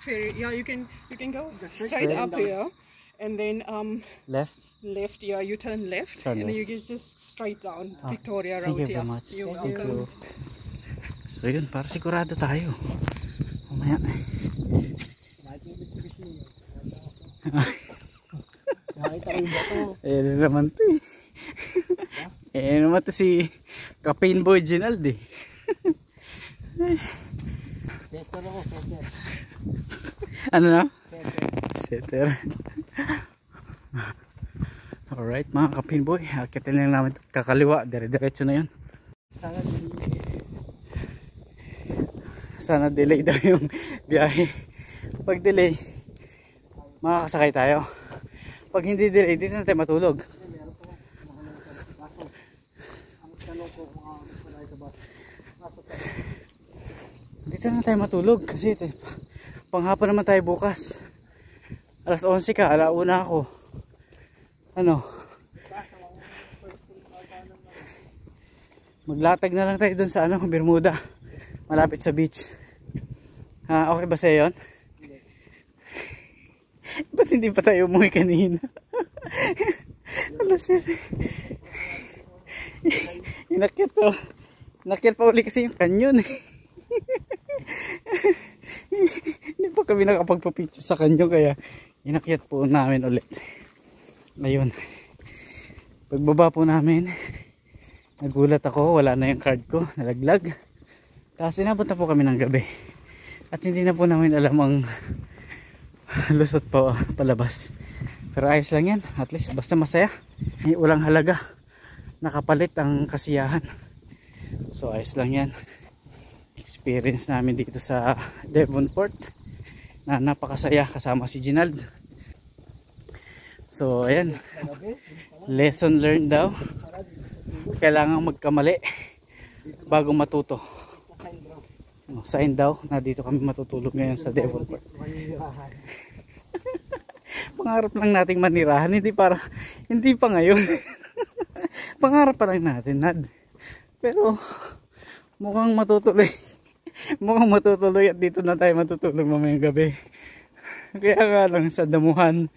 Ferry, yeah, you can go straight up here, and then Left? left. Yeah, you turn left, Turn and then left. you get just straight down Victoria Thank Road. you Yeah, very much. you're Thank welcome. you. So yun, para sigurado tayo. Mamaya. Nakita ko yung bato. Eh naman to eh. Eh naman to si Captain Boy Ginald eh. Setter ako, setter. Ano na? Setter. Alright mga Captain Boy, akitin lang namin kakaliwa, dire-diretso na yun. Sana delay daw yung biyahe. Pag delay, makakasakay tayo. Pag hindi delay, dito na tayo matulog. Dito na tayo matulog kasi panghapon naman tayo bukas. Alas 11 ka, alauna ako. Ano? Maglatag na lang tayo dun sa ano, Bermuda. Malapit sa beach. Okay ba sa'yo yun? Ba't hindi pa tayo umuwi kanina? Alas 7. Inakyat pa. Inakyat pa uli kasi yung canyon. Hindi pa kami nakapagpapicture sa canyon kaya inakyat po namin ulit. Ayun. Pagbaba po namin, nagulat ako, wala na yung card ko, nalaglag. Tapos inabot na po kami ng gabi. At hindi na po namin alam ang lusot pa palabas. Pero ayos lang yan, at least basta masaya. Walang halaga, nakapalit ang kasiyahan. So ayos lang yan. Experience namin dito sa Devonport na napakasaya kasama si Ginald. So ayan, lesson learned daw, kailangan magkamali bago matuto. Sign daw na dito kami matutulog ngayon sa Devonport. Pangarap lang nating manirahan, hindi pa ngayon. Pangarap pa lang natin, Nad. Pero mukhang matutuloy. Mukhang matutuloy at dito na tayo matutulog mamayang gabi. Kaya nga lang sa damuhan.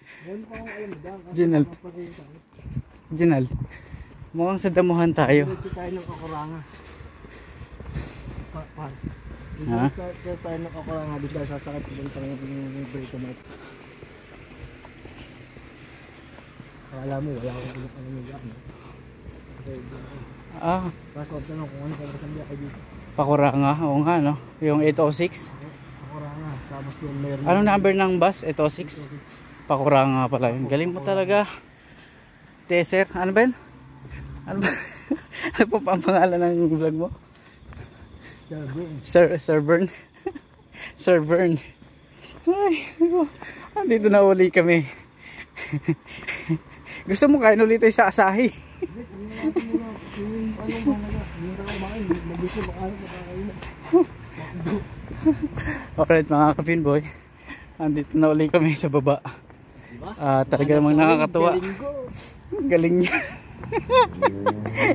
Ginald, mukhang sa damuhan tayo. Dito tayo ng kakuranga. Ha? Dito tayo ng kakuranga. Dito tayo sasakit. Dito tayo ng break na ito. Akala mo, wala akong ulit ang umigap. Kaso tanong kung ano sa biya kayo dito. Pakuranga, oo nga no. Yung 806. Kakuranga. Tapos yung meron. Anong number ng bus? 806. Pakuranga pala yun. Galing mo talaga. Teser, ano ba yun? Ano ba? Ano pa ang pangalan ng vlog mo? Sir Bern. Sir Bern. Ay, andito na uli kami. Gusto mo kain ulit tayo sa Asahi? Alright mga Kapin Boy, andito na uli kami sa baba. Talaga namang nakakatuwa. Galing niya.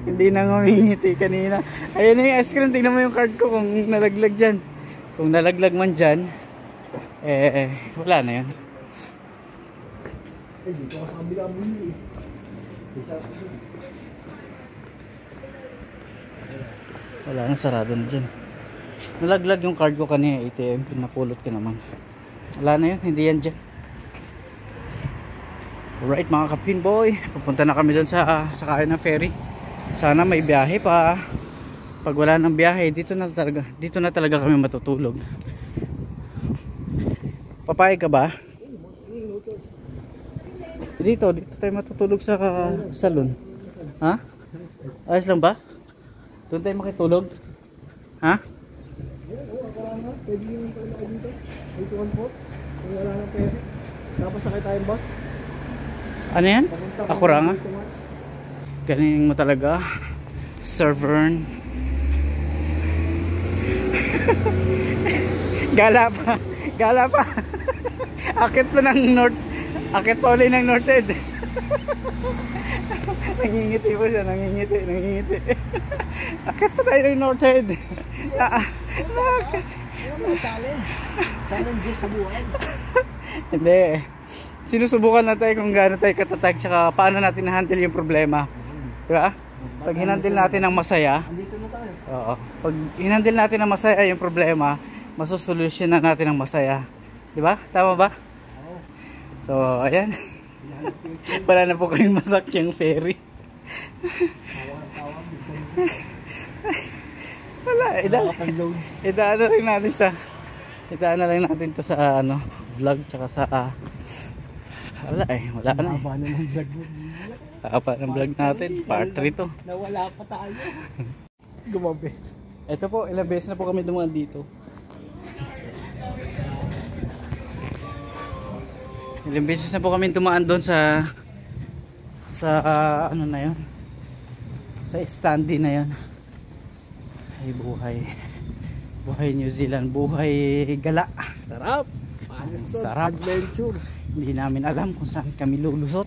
Hindi na ngumingiti kanina. Ayan na yung ice cream. Tingnan mo yung card ko kung nalaglag dyan. Kung nalaglag man dyan, wala na yun. Dito ka sa kabila mo hindi. Wala na, sarado na dyan. Nalaglag yung card ko kanina, ATM. Pinapulot ko naman. Wala na yun, hindi yan dyan. Alright mga Kapin Boy, pupunta na kami doon sa kain ng ferry. Sana may biyahe pa. Pag wala ng biyahe, dito na talaga kami matutulog. Papayag ka ba? Dito tayo matutulog sa salon. Ha? Ayos lang ba? Doon tayo makitulog? Ha? Pwede yung pala ako dito. May tuwan po. Kung wala nang pera. Tapos sakay tayong bus. Ano yan? Papunta Ako ra nga. Galing mo talaga. Servern. Gala pa. Gala pa. Akit pa ng north. Akit pa ulit ng north head. Nangingiti po siya. Nangingiti. Akit pa tayo ng north head. Challenge sa buhay. Hindi. Sinusubukan na tayo kung gaano tayo katatag tsaka paano natin na-handle yung problema. Diba? Pag hinandle natin ng masaya, Andito na tayo. oo. Pag hinandle natin ng masaya yung problema, masusolusyon na natin ng masaya. Diba? Tama ba? Oo. So, ayan. Wala na po kayong masakyang ferry. Tawag. Wala. Nakapag-load. Idaan na lang natin to sa ano, vlog tsaka sa wala na eh. Haba na ng vlog mo. Haba ng vlog natin, part 3 to. Nawala pa tayo. Gumabi. Ito po, ilang beses na po kami dumaan dito. Ilang beses na po kami dumaan doon sa ano na yun, sa standee na yun. Ay buhay New Zealand, buhay gala. Sarap. Panis to. Sarap. Adventure. Hindi namin alam kung saan kami lulusot.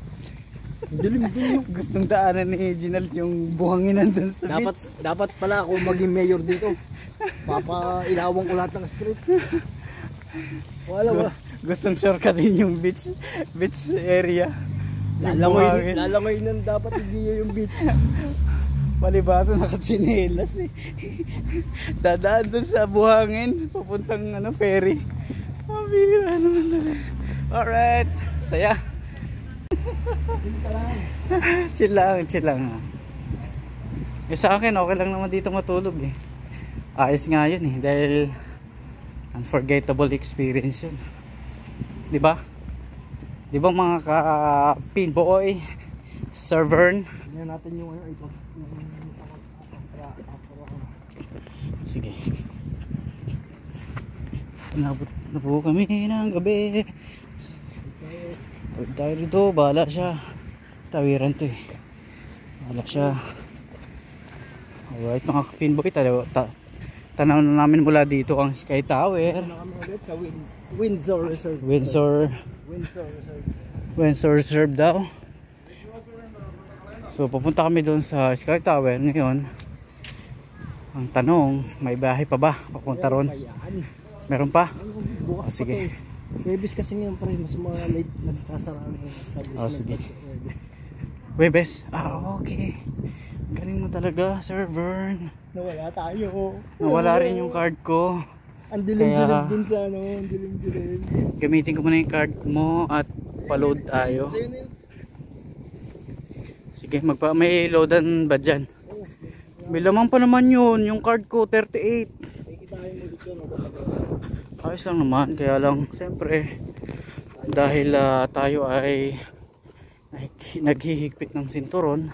Dilim. Gustong daanan ni Ginald yung buhanginan doon sa beach. Dapat pala ako maging mayor dito. Ilawang ko lahat ng street. Wala. Gustong shortcutin yung beach area. Lalangoy nang dapat hindi yung beach. Palibato nakatsinelas eh. Dadaan dun sa buhangin papuntang ferry. Mabira naman talaga. Alright, saya. Chill lang. Sa akin okay lang naman dito matulog eh. Ayos nga yun eh, dahil unforgettable experience yun. Diba mga ka-pinboy, Servern? Tingnan natin yung ito. Sige. Nabot na po kami ng gabi. Pag tayo dito, bahala siya. Tawiran to eh. Bahala siya. Alright mga ka-pinboy, tanaw na namin mula dito ang Sky Tower. Na kami ulit sa Windsor Reserve. Windsor Reserve daw. So pupunta kami doon sa Sky Tower ngayon. Ang tanong, may bahay pa ba papunta ron? Meron pa? Bukas sige. Webes kasi ngayon pre, mas mga late nagsasaraan ng establishment. Sige. Webes? Okay. Galing mo talaga, Servern. Nawala tayo. Nawala rin yung card ko. Ang dilim-dilim dun sa ano, ang dilim-dilim. Gamitin ko muna yung card mo at pa-load tayo. Sa'yo na yun. Sige, may loadan ba dyan? May laman pa naman yun, yung card ko 38. Kikitain mo dito. Ayos lang naman, kaya lang siyempre dahil tayo ay naghihigpit ng sinturon,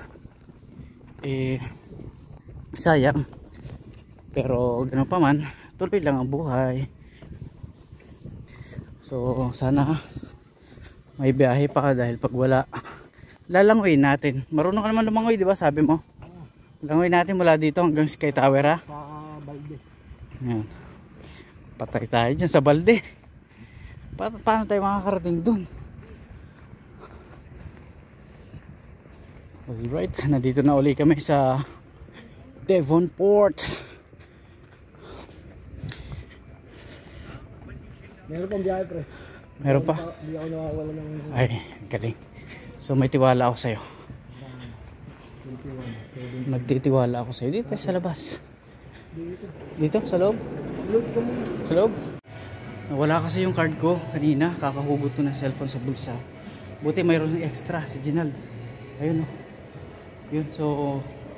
sayang. Pero ganoon pa man, tuloy lang ang buhay. So sana may biyahe pa dahil pag wala, lalangoy natin. Marunong ka naman lumangoy, di ba? Sabi mo. Langoy natin mula dito hanggang Sky Tower ha. Sa balde. Yan. Patay tayo dyan sa balde. Paano tayo makakarating dun? Alright, nandito na uli kami sa Devonport. Meron pang biyahe pre. Meron pa? Hindi ako nawawala ng... Ay, galing. So may tiwala ako sa'yo. Magtitiwala ako sa'yo. Dito sa labas. Dito? Sa loob? Sa loob? Nawala kasi yung card ko kanina. Kakahugot ko ng cellphone sa bulsa. Buti mayroon ng extra si Ginald. Ayun o. Yun, so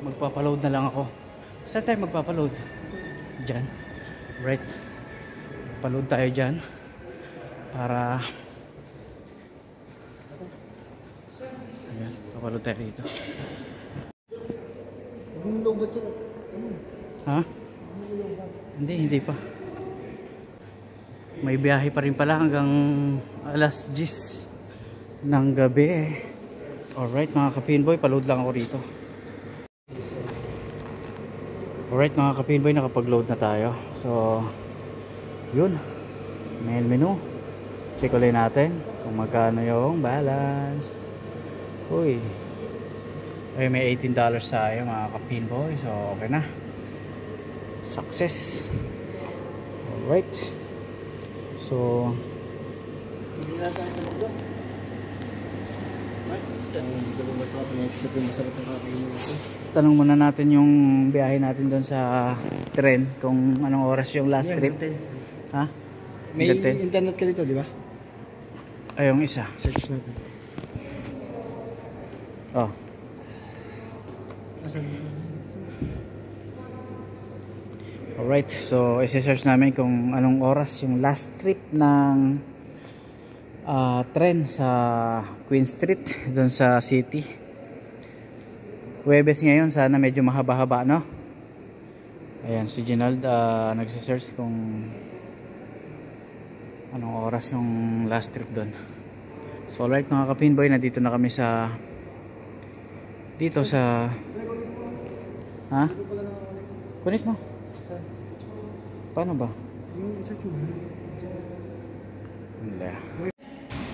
magpapaload na lang ako. Saan tayo magpapaload? Diyan. Right. Paload tayo dyan. Para Ayan, papalo tayo dito. Yung lobat yan. Ha? Hindi pa. May biyahe pa rin pala hanggang alas 10 ng gabi. Alright mga ka-pinboy, paload lang ako rito. Alright mga ka-pinboy, nakapag-load na tayo. So, yun. Main menu. Check ulit natin kung magkano yung balance. Uy. Ay, may $18 tayo mga ka-pinboy. So, okay na. Success. Alright. So, Hindi na tayo sa mundo. Hindi ko masarap. Next step yung masarap yung kakainin natin. tanong muna natin yung biyahe natin doon sa tren. Kung anong oras yung last trip. Ha? May Hanggang 10? internet ka dito, di ba? Ay, yung isa. Search natin. Oh. Asan? Alright, so isi-search namin kung anong oras yung last trip ng tren sa Queen Street doon sa city. Huwebes ngayon, sana medyo mahaba-haba, no? Ayan, si Ginald nagsisearch kung anong oras yung last trip doon. So alright mga ka-pinboy, nandito na kami sa dito sa ha? Connect mo? Paano ba? Yung search mo. Hindi.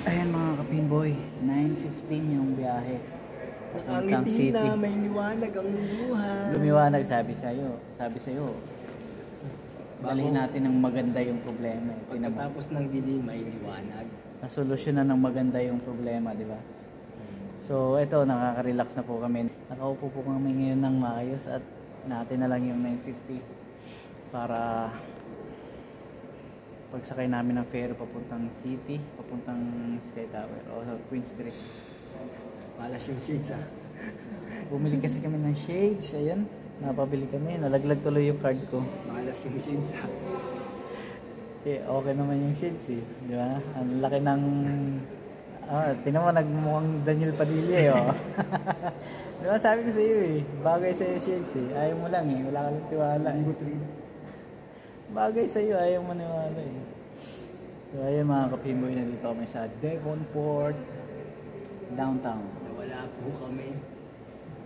Ayan mga ka-pinboy, 9:15 yung biyahe. Ang ngiti na may liwanag ang buhay. Lumiwanag, sabi sa'yo. Dalhin natin ng maganda yung problema. Pagkatapos ng dilim may liwanag. Nasolusyonan ng maganda yung problema, di ba? So ito, nakaka-relax na po kami. Nakaupo po kami ngayon ng maayos at natin na lang yung 9:50 para pagsakay namin ng ferry papuntang city, papuntang Sky Tower o Queen Street. Malas yung shades ah. Bumili kasi kami ng shades, ayan. Napabili kami, nalaglag tuloy yung card ko. Malas yung shades ah. Eh, okay naman yung shades eh, di ba? Ang laki ng... tinan mo, nagmukhang Daniel Padilla eh, oh. Di ba, sabi ko sa iyo eh, bagay sa iyo shades eh. Ayaw mo lang eh, wala ka lang tiwala eh. Hindi ko trip. Bagay sa iyo, ayaw mo niwala eh. So ayun mga kapimboy, na dito kami sa Devonport, downtown. Nawala po kami.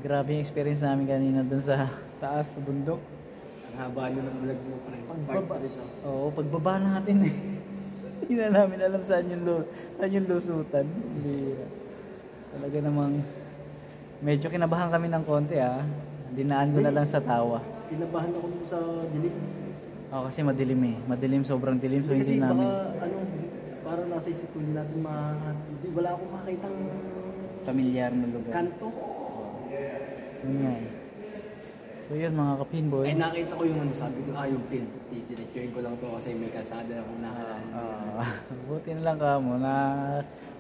Grabe yung experience namin kanina dun sa taas, sa bundok. Ang haba na ng vlog mo pre. Pagbaba. Part 3 to. Oo, pagbaba natin eh. Hindi na namin alam saan yung lusutan. Hindi. Talaga namang medyo kinabahan kami ng konti ah. Dinaan ko na lang sa tawa. Kinabahan ako dun sa dilim. Oo, kasi madilim eh. Madilim, sobrang dilim. So Kasi hindi namin baka parang nasa isip ko hindi natin wala akong makitang pamilyar na lugar. kanto. Yun nga eh. So yun mga kapinboy. Ay nakita ko yung sabi ko, yung field. Titiretsuhin ko lang to kasi may kalsada akong nakalala. Buti na lang ka mo na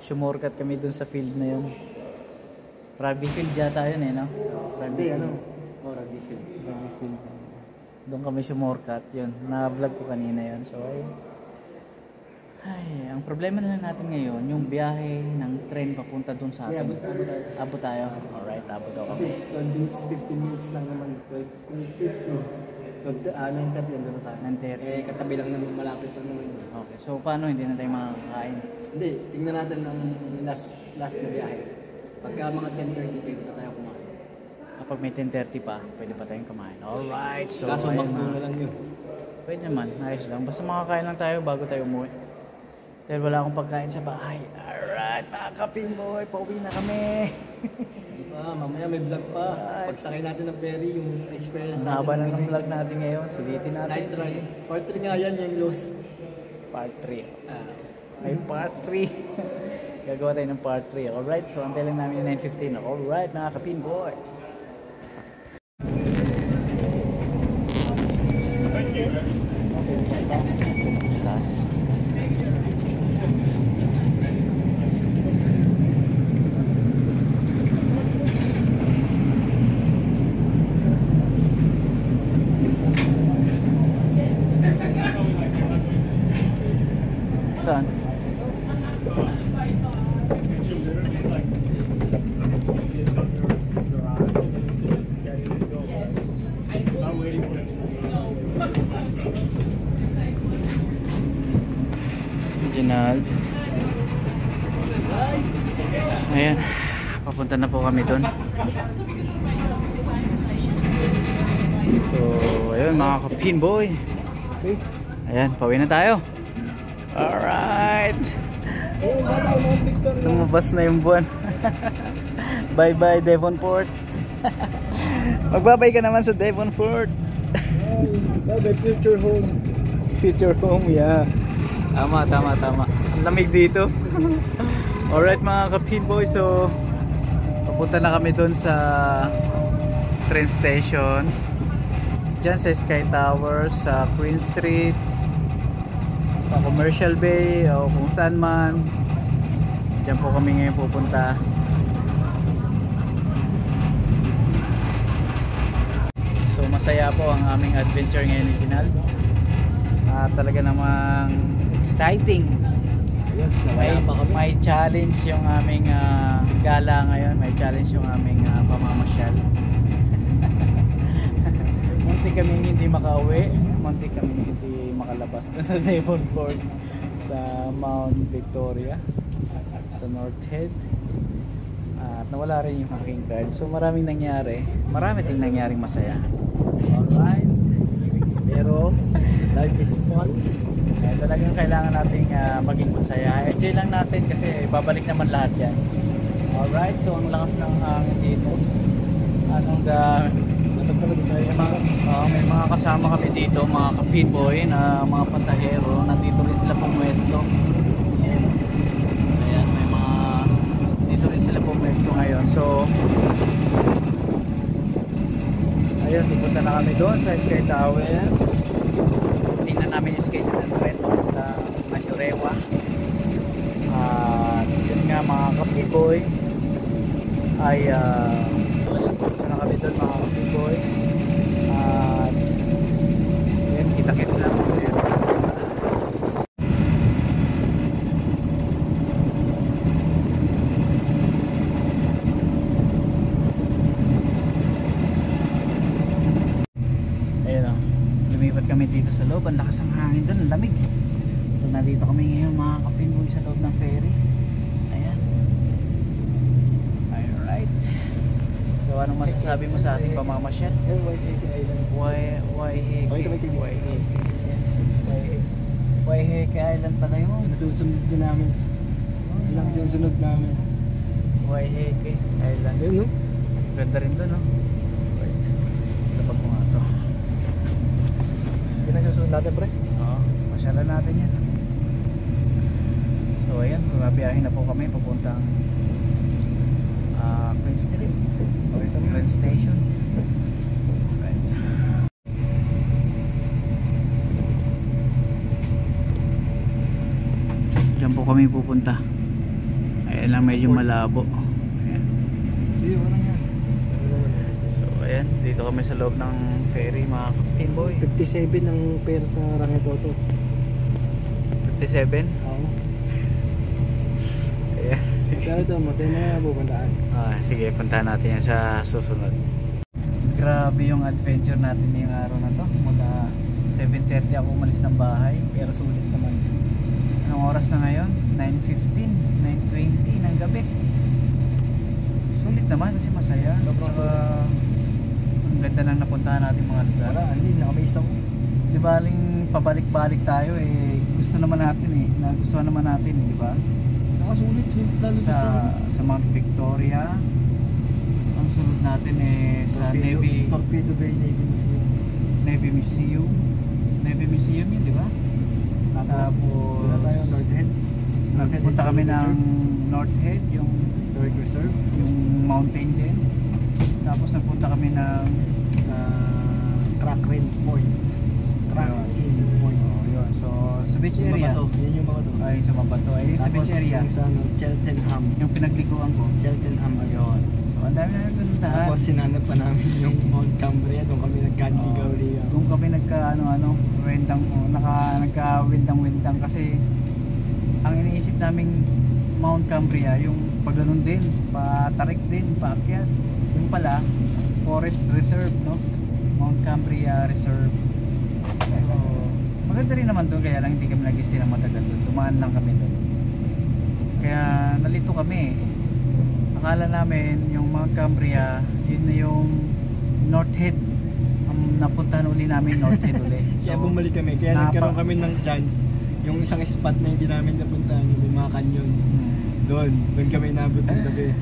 sumorkat kami dun sa field na yun. Rugby field yata yun eh, no? Hindi, rugby field. Rugby field. Doon kami sumorkat yun. Na-vlog ko kanina yun. So ay, ang problema na lang natin ngayon, yung biyahe ng tren papunta dun sa atin. Abot tayo. Abot tayo? Alright, abot daw kami. Kasi 12 minutes, 15 minutes lang naman. 12, kung 9:30, andun na tayo. 9:30. Katabi lang naman, malapit lang naman. Okay, so paano hindi na tayo makakain? Hindi, tingnan natin ang last na biyahe. Pagka mga 10:30, pwede na tayo kumain. Kapag may 10:30 pa, pwede pa tayong kumain. Alright, so Kaso ayun makdo na lang yun. pwede naman, ayos lang. Basta makakain lang tayo bago tayo umuwi. Dahil wala akong pagkain sa bahay. Alright, mga kapinboy, pauwi na kami. Di ba, mamaya may vlog pa. Pagsakay natin ng ferry, yung experience Ang haba na ng vlog natin ngayon. Sulitin natin. Night ride. Part 3 nga yan, yung loss. Part 3. Ay, part 3. Gagawa tayo ng part 3. Alright, so antay lang namin yung 9:15. Alright, mga kapinboy. Last. Saan? papunta na po kami doon. So ayun mga ka-pinboy, Okay. ayan, pauwi na tayo. Alright, lumabas na yung buwan. Bye bye Devonport. Magbabay ka naman sa Devonport. Bye, future home. Future home, yeah. Tama. Ang lamig dito. Alright mga ka-pinboy, so papunta na kami doon sa train station. Diyan sa Sky Towers, sa Queen Street, sa Commercial Bay, o kung saan man. Diyan po kami ngayon pupunta. So masaya po ang aming adventure ngayon ni Ginaldo. Talaga namang exciting. Ayos, nawala pa kami. May challenge yung aming gala ngayon. May challenge yung aming pamamasyal. Muntik kami hindi makauwi. Muntik kami hindi makalabas sa Devonport, sa Mount Victoria, sa North Head. At nawala rin yung aking card. So maraming nangyari. Marami ding nangyaring masaya. Alright. Pero life is fun. Talagang kailangan nating maging masaya. Enjoy lang natin kasi babalik naman lahat yan. Alright, so ang lakas ng hangin dito. May mga kasama kami dito, mga ka-pinboy na mga pasahero. Nandito rin sila pumwesto. Ayan, may mga dito rin sila pumwesto ngayon. So ayun, pupunta na kami doon sa Sky Tower. Tingnan namin yung schedule ng trend na Manurewa. At yun nga mga ka-pinboy ay pupunta na kami doon mga ka-pinboy. At yun, kita-kits na. Lumipat kami dito sa loob, ang lakas ng hangin doon, ang lamig. So nandito kami ngayon mga ka-pinboy sa loob ng ferry. Ayan. Alright. So anong masasabi mo sa ating pamamasyal? Waiheke Island. Waiheke Island pala yun. Nasusunod din namin. Ilang sinusunod namin. Waiheke Island. Ayun, no? Ganda rin doon, no? Right. Tapag mo nga to. Yan ang susunod natin, pre. Oo, masyalan natin yan. So ayan, bumabiyahin na po kami papuntang Queen Street, train station. Right. Diyan po kami pupunta. Ayan lang, medyo malabo. Ayan. Sige, walang yan. So ayan, dito kami sa loob ng ferry mga ka-pinboy. 57 ang pera sa Rangitoto. 57? Oo. Ayan, sige. Pero ito, matay na pupuntaan. Sige, puntahan natin yan sa susunod. Grabe yung adventure natin ngayong araw na to. Mula 7:30 ako umalis ng bahay. Pero sulit naman. Anong oras na ngayon? 9:15, 9:20 ng gabi. Sulit naman kasi masaya. Sobrang ang ganda ng napuntahan natin mga lugar. Wala, hindi, nakamaze ako. Di ba aling pabalik-balik tayo gusto naman natin nagustuhan naman natin di ba? Saka sulit lalo Sa Mount Victoria. Ang sunod natin sa Torpedo Bay Navy Museum. Navy Museum yun, di ba? Tapos doon na tayo, North Head. Nagpunta kami ng North Head, yung Historic Reserve. mountain din. Tapos nagpunta kami ng Sa Crackrin Point. Crackrin Point. yun. So sa beach area. Yun yung mga to. Ay sa Mabato. Ay sa beach area. Yung sa Cheltenham. Yung pinagliguan ko. Cheltenham. Ayun. So ang dami na nagpuntahan. Tapos sinanap pa namin yung Mount Cambria. Doon kami nagkanigaw-ligaw. Doon kami nagka-windang kasi ang iniisip naming Mount Cambria yung pagganon din, patarik din, paakyat. Yung pala Forest Reserve, no? Mount Cambria Reserve. So, maganda rin naman doon, kaya lang hindi kami nag-stay ng matagal doon. Dumaan lang kami doon. Kaya nalito kami. akala namin yung Mount Cambria, yun na yung North Head. Napuntahan uli namin North Head uli. Kaya bumalik kami, kaya nagkaroon kami ng chance. Yung isang spot na hindi namin napuntahan, yung mga canyon. Doon kami nabot ng gabi.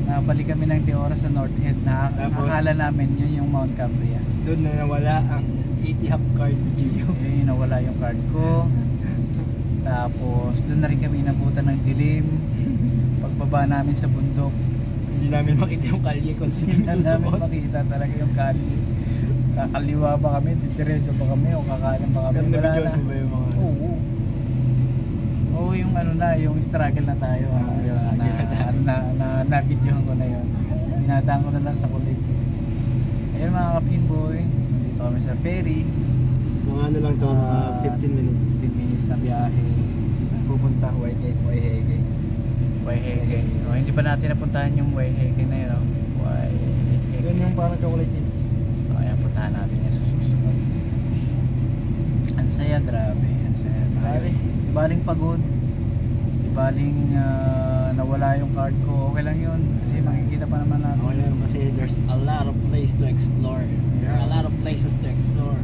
Nabalik kami ng 2 oras sa North Head. Tapos, Akala namin yun yung Mount Cambria. Doon na nawala ang 80 half card ni Gio. Yun, nawala yung card ko. Tapos doon na rin kami inabutan ng dilim. Pagbaba namin sa bundok, Hindi namin makita yung kalye kung sino hindi yung namin susunod. makita talaga yung kalye. Kakaliwa ba kami, didiretso ba kami, o kakanan ba kami? Pero Wala nabidyoan na. mo ba yung mga... Oo. Oo, yung ano na, yung struggle na tayo. Na-videohan ko na yun. Dinadaan ko na lang sa kulit. Ayun mga kapinboy, dito kami sa ferry. Mga ano lang to, mga 15 minutes. 15 minutes na biyahe. Pupunta Waiheke. Waiheke. O, hindi pa natin napuntahan yung Waiheke na yun. Waiheke. Yun yung parang chocolate hills. So, ayan, puntahan natin yung susunod. Ang saya, grabe. Ang saya. Ayos. Di baling pagod. Di baling nawala yung card ko. Okay lang yun. Kasi makikita pa naman natin. Okay lang kasi there's a lot of place to explore. There are a lot of places to explore.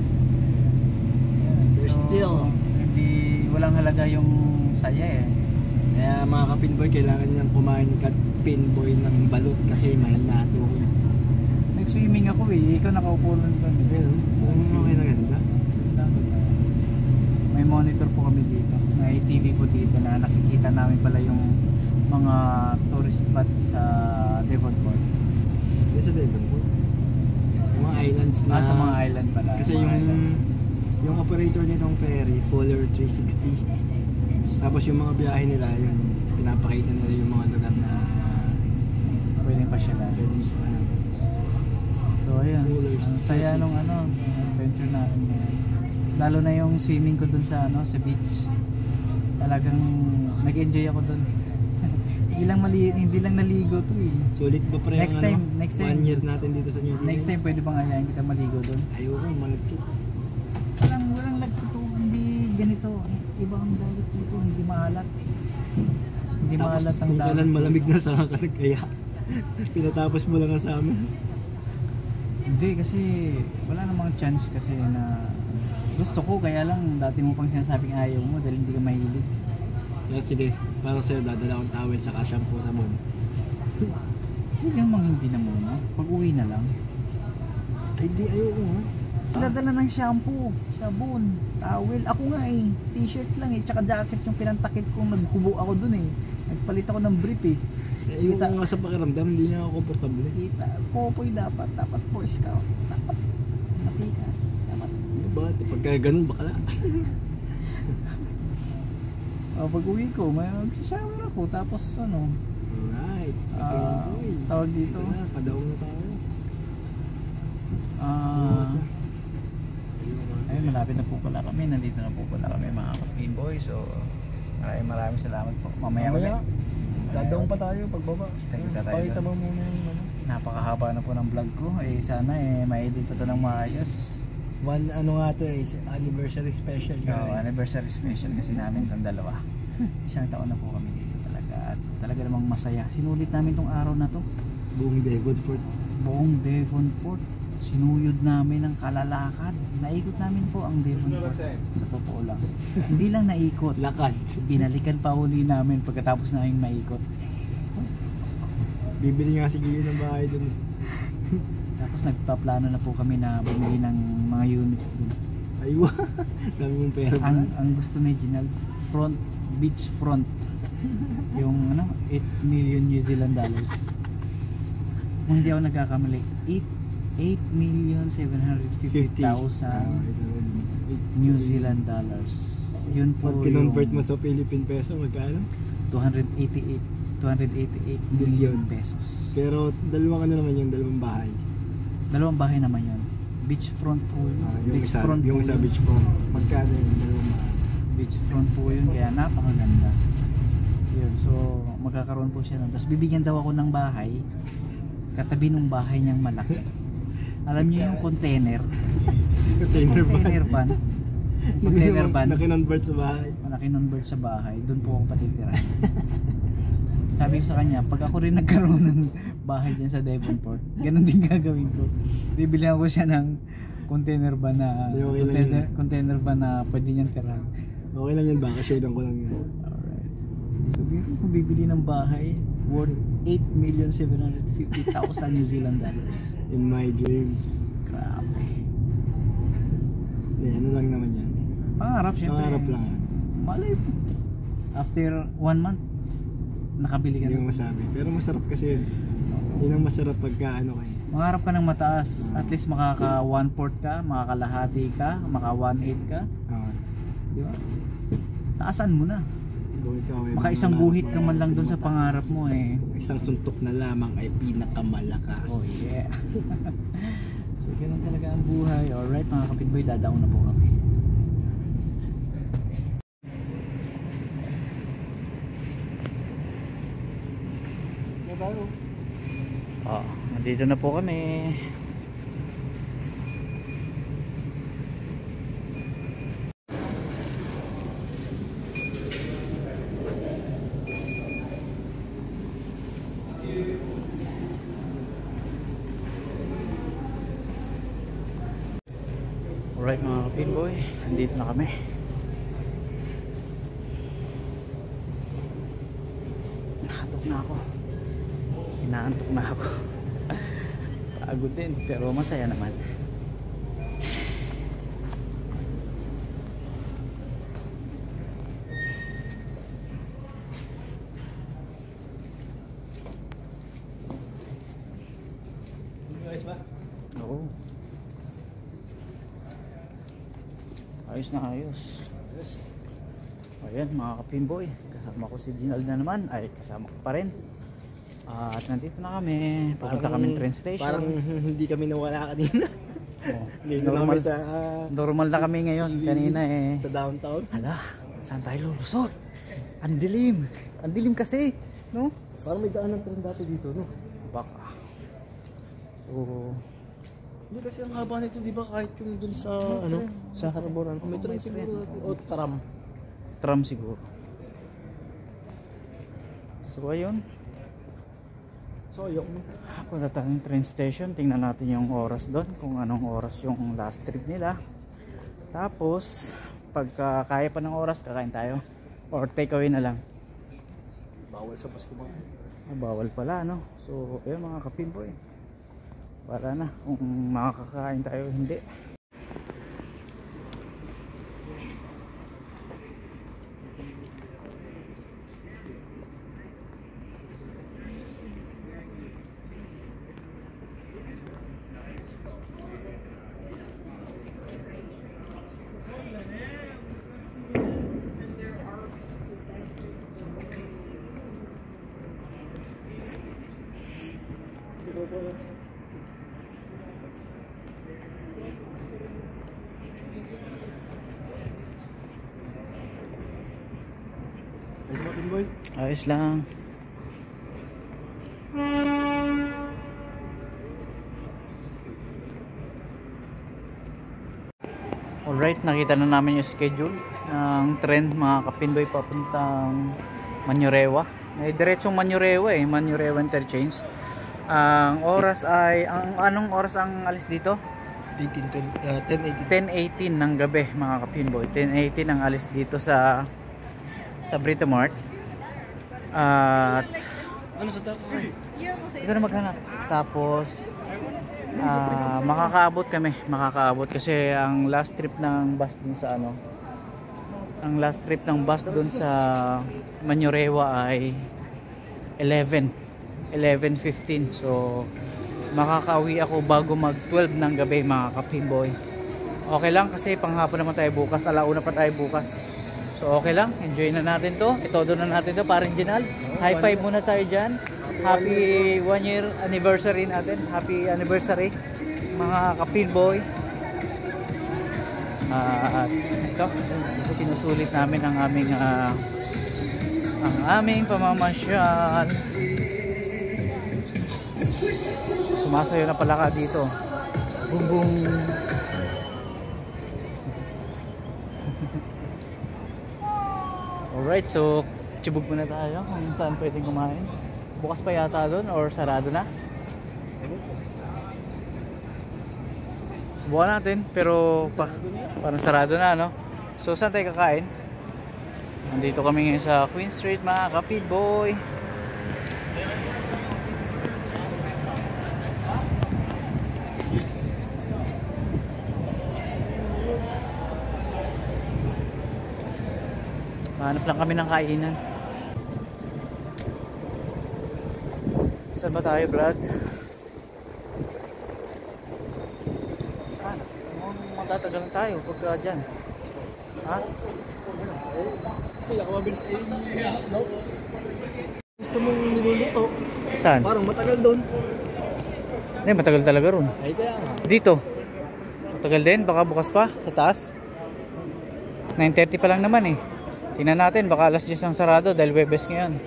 There's still... Hindi, walang halaga yung saya eh. Kaya mga kapinboy, kailangan niyang kumain ka pinboy ng balot kasi may natuhol. Nag-swimming ako eh. Ikaw nakaupo lang doon. Ayun, okay na ganda. May monitor po kami dito. May TV po dito na nakikita namin pala yung mga tourist spot sa Devonport. Hindi sa Devonport. Yung mga islands na... Sa mga island pala. Kasi mga island. yung operator nitong ferry, Polar 360. Tapos yung mga biyahe nila, yun, pinapakita nila yung mga lugar na Pwedeng pasyalan. So ayan, Rollers, ang saya nung adventure natin ngayon. Lalo na yung swimming ko dun sa sa beach. Talagang nag-enjoy ako dun. Hindi lang naligo to eh. sulit ba pre Next ang time. 1 year natin dito sa New Zealand? Next time pwede bang ayayin kita maligo dun? Ayoko, malagkit. Walang nagtutubig ganito. Iba ang dagat dito, hindi maalat. Hindi Tapos maalat ang kung dagat. kailan malamig na sa kalag kaya pinatapos mo lang sa amin. Hindi kasi wala namang chance kasi na gusto ko, kaya lang dati mo pang sinasabing ayaw mo dahil hindi ka mahilig. Kaya sige, parang sa'yo dadala akong towel saka shampoo sabon. Huwag yung mga hindi na muna. Pag uwi na lang. Ay di, ayoko nga. Dadala ng shampoo, sabon, towel. Ako nga eh, t-shirt lang eh, tsaka jacket yung pinantakip kong naghubo ako dun eh. Nagpalit ako ng brief eh. Ayoko nga sa pakiramdam, hindi nga ako komportable. Kita, popoy dapat boy scout. Dapat matikas. Dapat. Bakit? Pagka ganun, bakla. Pag uwi ko, magsashower ako. Tapos Alright. tawag dito. Ito na, padaong na tayo. Ay, malapit na po pala kami. Nandito na po pala kami mga kapinboy. So, maraming salamat po. Mamaya ulit. Dadaong pa tayo pagbaba. Tayo. Pakita mo muna yung Napakahaba na po ng vlog ko. Sana ma-edit pa ito ng maayos. nga to is anniversary special. Anniversary special kasi namin itong dalawa. Isang taon na po kami dito talaga. At talaga namang masaya. Sinulit namin tong araw na to. Buong Devonport. Buong Devonport. Sinuyod namin ang kalalakad. Naikot namin po ang Devonport. Sa totoo lang. Hindi lang naikot. Lakad. Binalikan pa uli namin pagkatapos namin maikot. Bibili nga si Gio ng bahay dun. Tapos nagpaplano na po kami na bumili ng mga units dun. Aywa. Dami mong pera. Ang gusto ni Ginal, beach front. Yung 8 million New Zealand dollars. Kung hindi ako nagkakamali, 8,750,000 New Zealand dollars. Yun po Pag kinonvert mo sa Philippine peso, magkano? 288 million pesos. Pero dalawang naman yung dalawang bahay. Dalawang bahay naman yun. Beachfront po yun. Yung isa yun. beachfront. Magkano yung dalawang bahay? Beachfront po yun, kaya napakaganda. Yun, so magkakaroon po siya nun. Tapos bibigyan daw ako ng bahay, katabi ng bahay niyang malaki. Alam niyo yung container van. Container van. Na kinonvert sa bahay. Na kinonvert sa bahay. Doon po ako patitira. sabi ko sa kanya, pag ako rin nagkaroon ng bahay dyan sa Devonport, ganun din gagawin ko. Bibilihan ko siya ng container ba na container ba na pwede niyang tirahan. Okay lang yan, baka showdown ko lang yan. Alright. So biro ko bibili ng bahay worth 8,750,000 New Zealand dollars. In my dreams. Grabe. Ano lang naman yan. Pangarap syempre. Pangarap lang yan. Malay mo. After 1 month, nakabili ka Hindi na. mo masabi. Pero masarap kasi yun. Yun ang masarap pagka ano kayo. Mangarap ka ng mataas. At least makaka 1/4 ka, makakalahati ka, maka 1/8 ka. Di ba? Taasan mo na. Baka isang guhit ka man lang dun sa pangarap mo eh. Isang suntok na lamang ay pinakamalakas. Oh yeah. So ganun talaga ang buhay. Alright mga kapitboy, dadaon na po kami. Nandito na po kami. Alright mga kapitboy, nandito na kami. Nahatok na ako. Inaantok na ako. Pagod din pero masaya naman. Ayos ba? Oo. Ayos na ayos. Yes. Ayan mga kapinboy, kasama ko si Ginald na naman. Ay kasama ko pa rin. At nandito na kami. Pupunta kami train station. Parang hindi kami nawala kanina. Oh, Hindi na kami sa normal na kami ngayon. Kanina eh. sa downtown. Hala, saan tayo lulusot? Ang dilim. Ang dilim kasi, no? Parang may daan ng tren dati dito, no? Baka. Oo. Hindi kasi ang haba nito, di ba? Kahit yung dun sa, ano? Sa haraboran. May tren siguro. O tram. Tram siguro. So ayun. So yung Punta tayong train station. Tingnan natin yung oras doon. Kung anong oras yung last trip nila. Tapos, pagka kaya pa ng oras, kakain tayo. Or take away na lang. bawal sa Pasko mga. Bawal pala, no? So, ayun mga kapimboy. Para na kung makakakain tayo hindi. Ayos mga pinboy. Ayos lang. Alright, nakita na namin yung schedule ng trend mga kapindoy papuntang Manurewa. May diretsong Manurewa eh, Manurewa Interchange. Ang oras ay, anong oras ang alis dito? 10:18 ng gabi mga kapinboy. 10:18 ang alis dito sa Britomart. At Ano sa dako kayo? ito na maghanap. Tapos makakaabot kasi ang last trip ng bus dun sa Manurewa ay 11:15. So makakauwi ako bago mag 12 ng gabi mga kapimboy. Okay lang kasi panghapon naman tayo bukas, alauna pa tayo bukas. So okay lang, enjoy na natin to. Itodo na natin to, parang Ginal. High five muna tayo dyan. Happy 1 year anniversary natin. Happy anniversary mga kapinboy. At ito, sinusulit namin ang aming pamamasyal. Sumasayo na pala ka dito. Boom boom. Alright, so Tsubog muna tayo kung saan pwedeng kumain. Bukas pa yata doon or sarado na. Subukan natin pero parang sarado na, no? So saan tayo kakain? Nandito kami ngayon sa Queen Street, mga kapitboy. Hanap lang kami ng kainan. Saan ba tayo, Brad? Saan? Matatagal tayo pagka dyan. Ha? Pinakamabilis ay no? Gusto mong niluluto. Saan? Parang matagal doon. Hindi, matagal talaga ron. Ay, kaya nga. Dito. Matagal din, baka bukas pa sa taas. 9:30 pa lang naman eh. Tingnan natin, baka alas 10 ang sarado dahil Webes ngayon.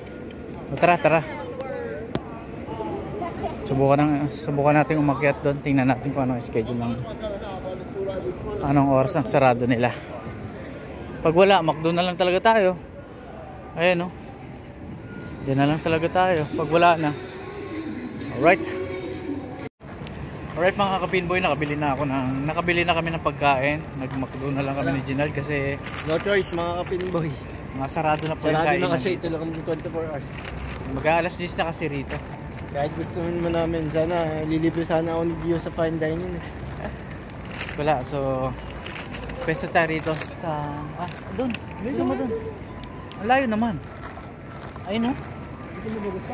O, tara, tara. Subukan natin umakyat doon. Tingnan natin kung anong schedule ng anong oras ang sarado nila. Pag wala, McDo na lang talaga tayo. Ayan, no? Diyan na lang talaga tayo. Pag wala na. Alright. Alright, mga kapinboy, nakabili na kami ng pagkain. Nag-McDo na lang kami ni Ginald kasi No choice, mga kapinboy. mga sarado na po yung Sarado kainan. na kasi ito lang kami 24 hours. Mag-aalas 10 na kasi rito. Kahit gusto mo namin, sana lilibre sana ako ni Gio sa fine dining. Wala, so pwesto tayo rito sa doon. Dito mo doon. Ang layo naman. Ayun, no? Dito mo ba gusto?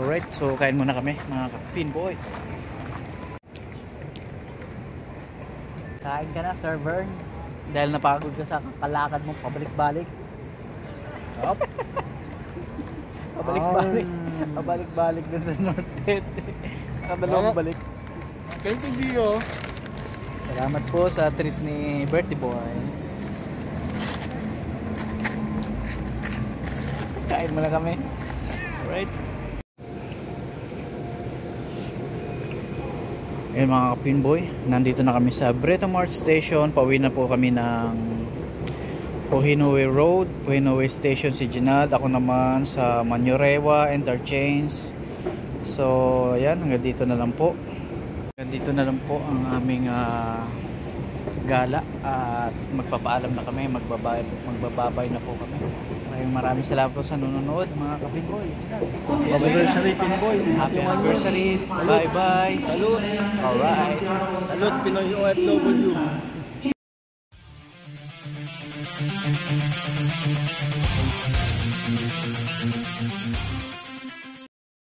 Alright, so kain muna kami, mga kapinboy. Kain ka na, Sir Vern. Dahil napagod ka sa kalakad mo pabalik-balik. Up. Pabalik-balik. Pabalik-balik na sa North End. Nakadalawang balik. Ganito Gio. Salamat po sa treat ni Bertie Boy. Kain muna kami. Alright. Ayun, mga kapinboy, nandito na kami sa Bretamart Station. Pauwi na po kami ng Pohinoe Road, Pohinoe Station si Ginald. Ako naman sa Manurewa Interchange. So ayan, hanggang dito na lang po. Hanggang dito na lang po ang aming gala. At magpapaalam na kami, magbababay na po kami. Maraming salamat po sa nanonood, mga kapinboy. Happy anniversary, Pinboy. Happy anniversary. Bye bye. Salute. Alright. Salute, Pinoy OFW.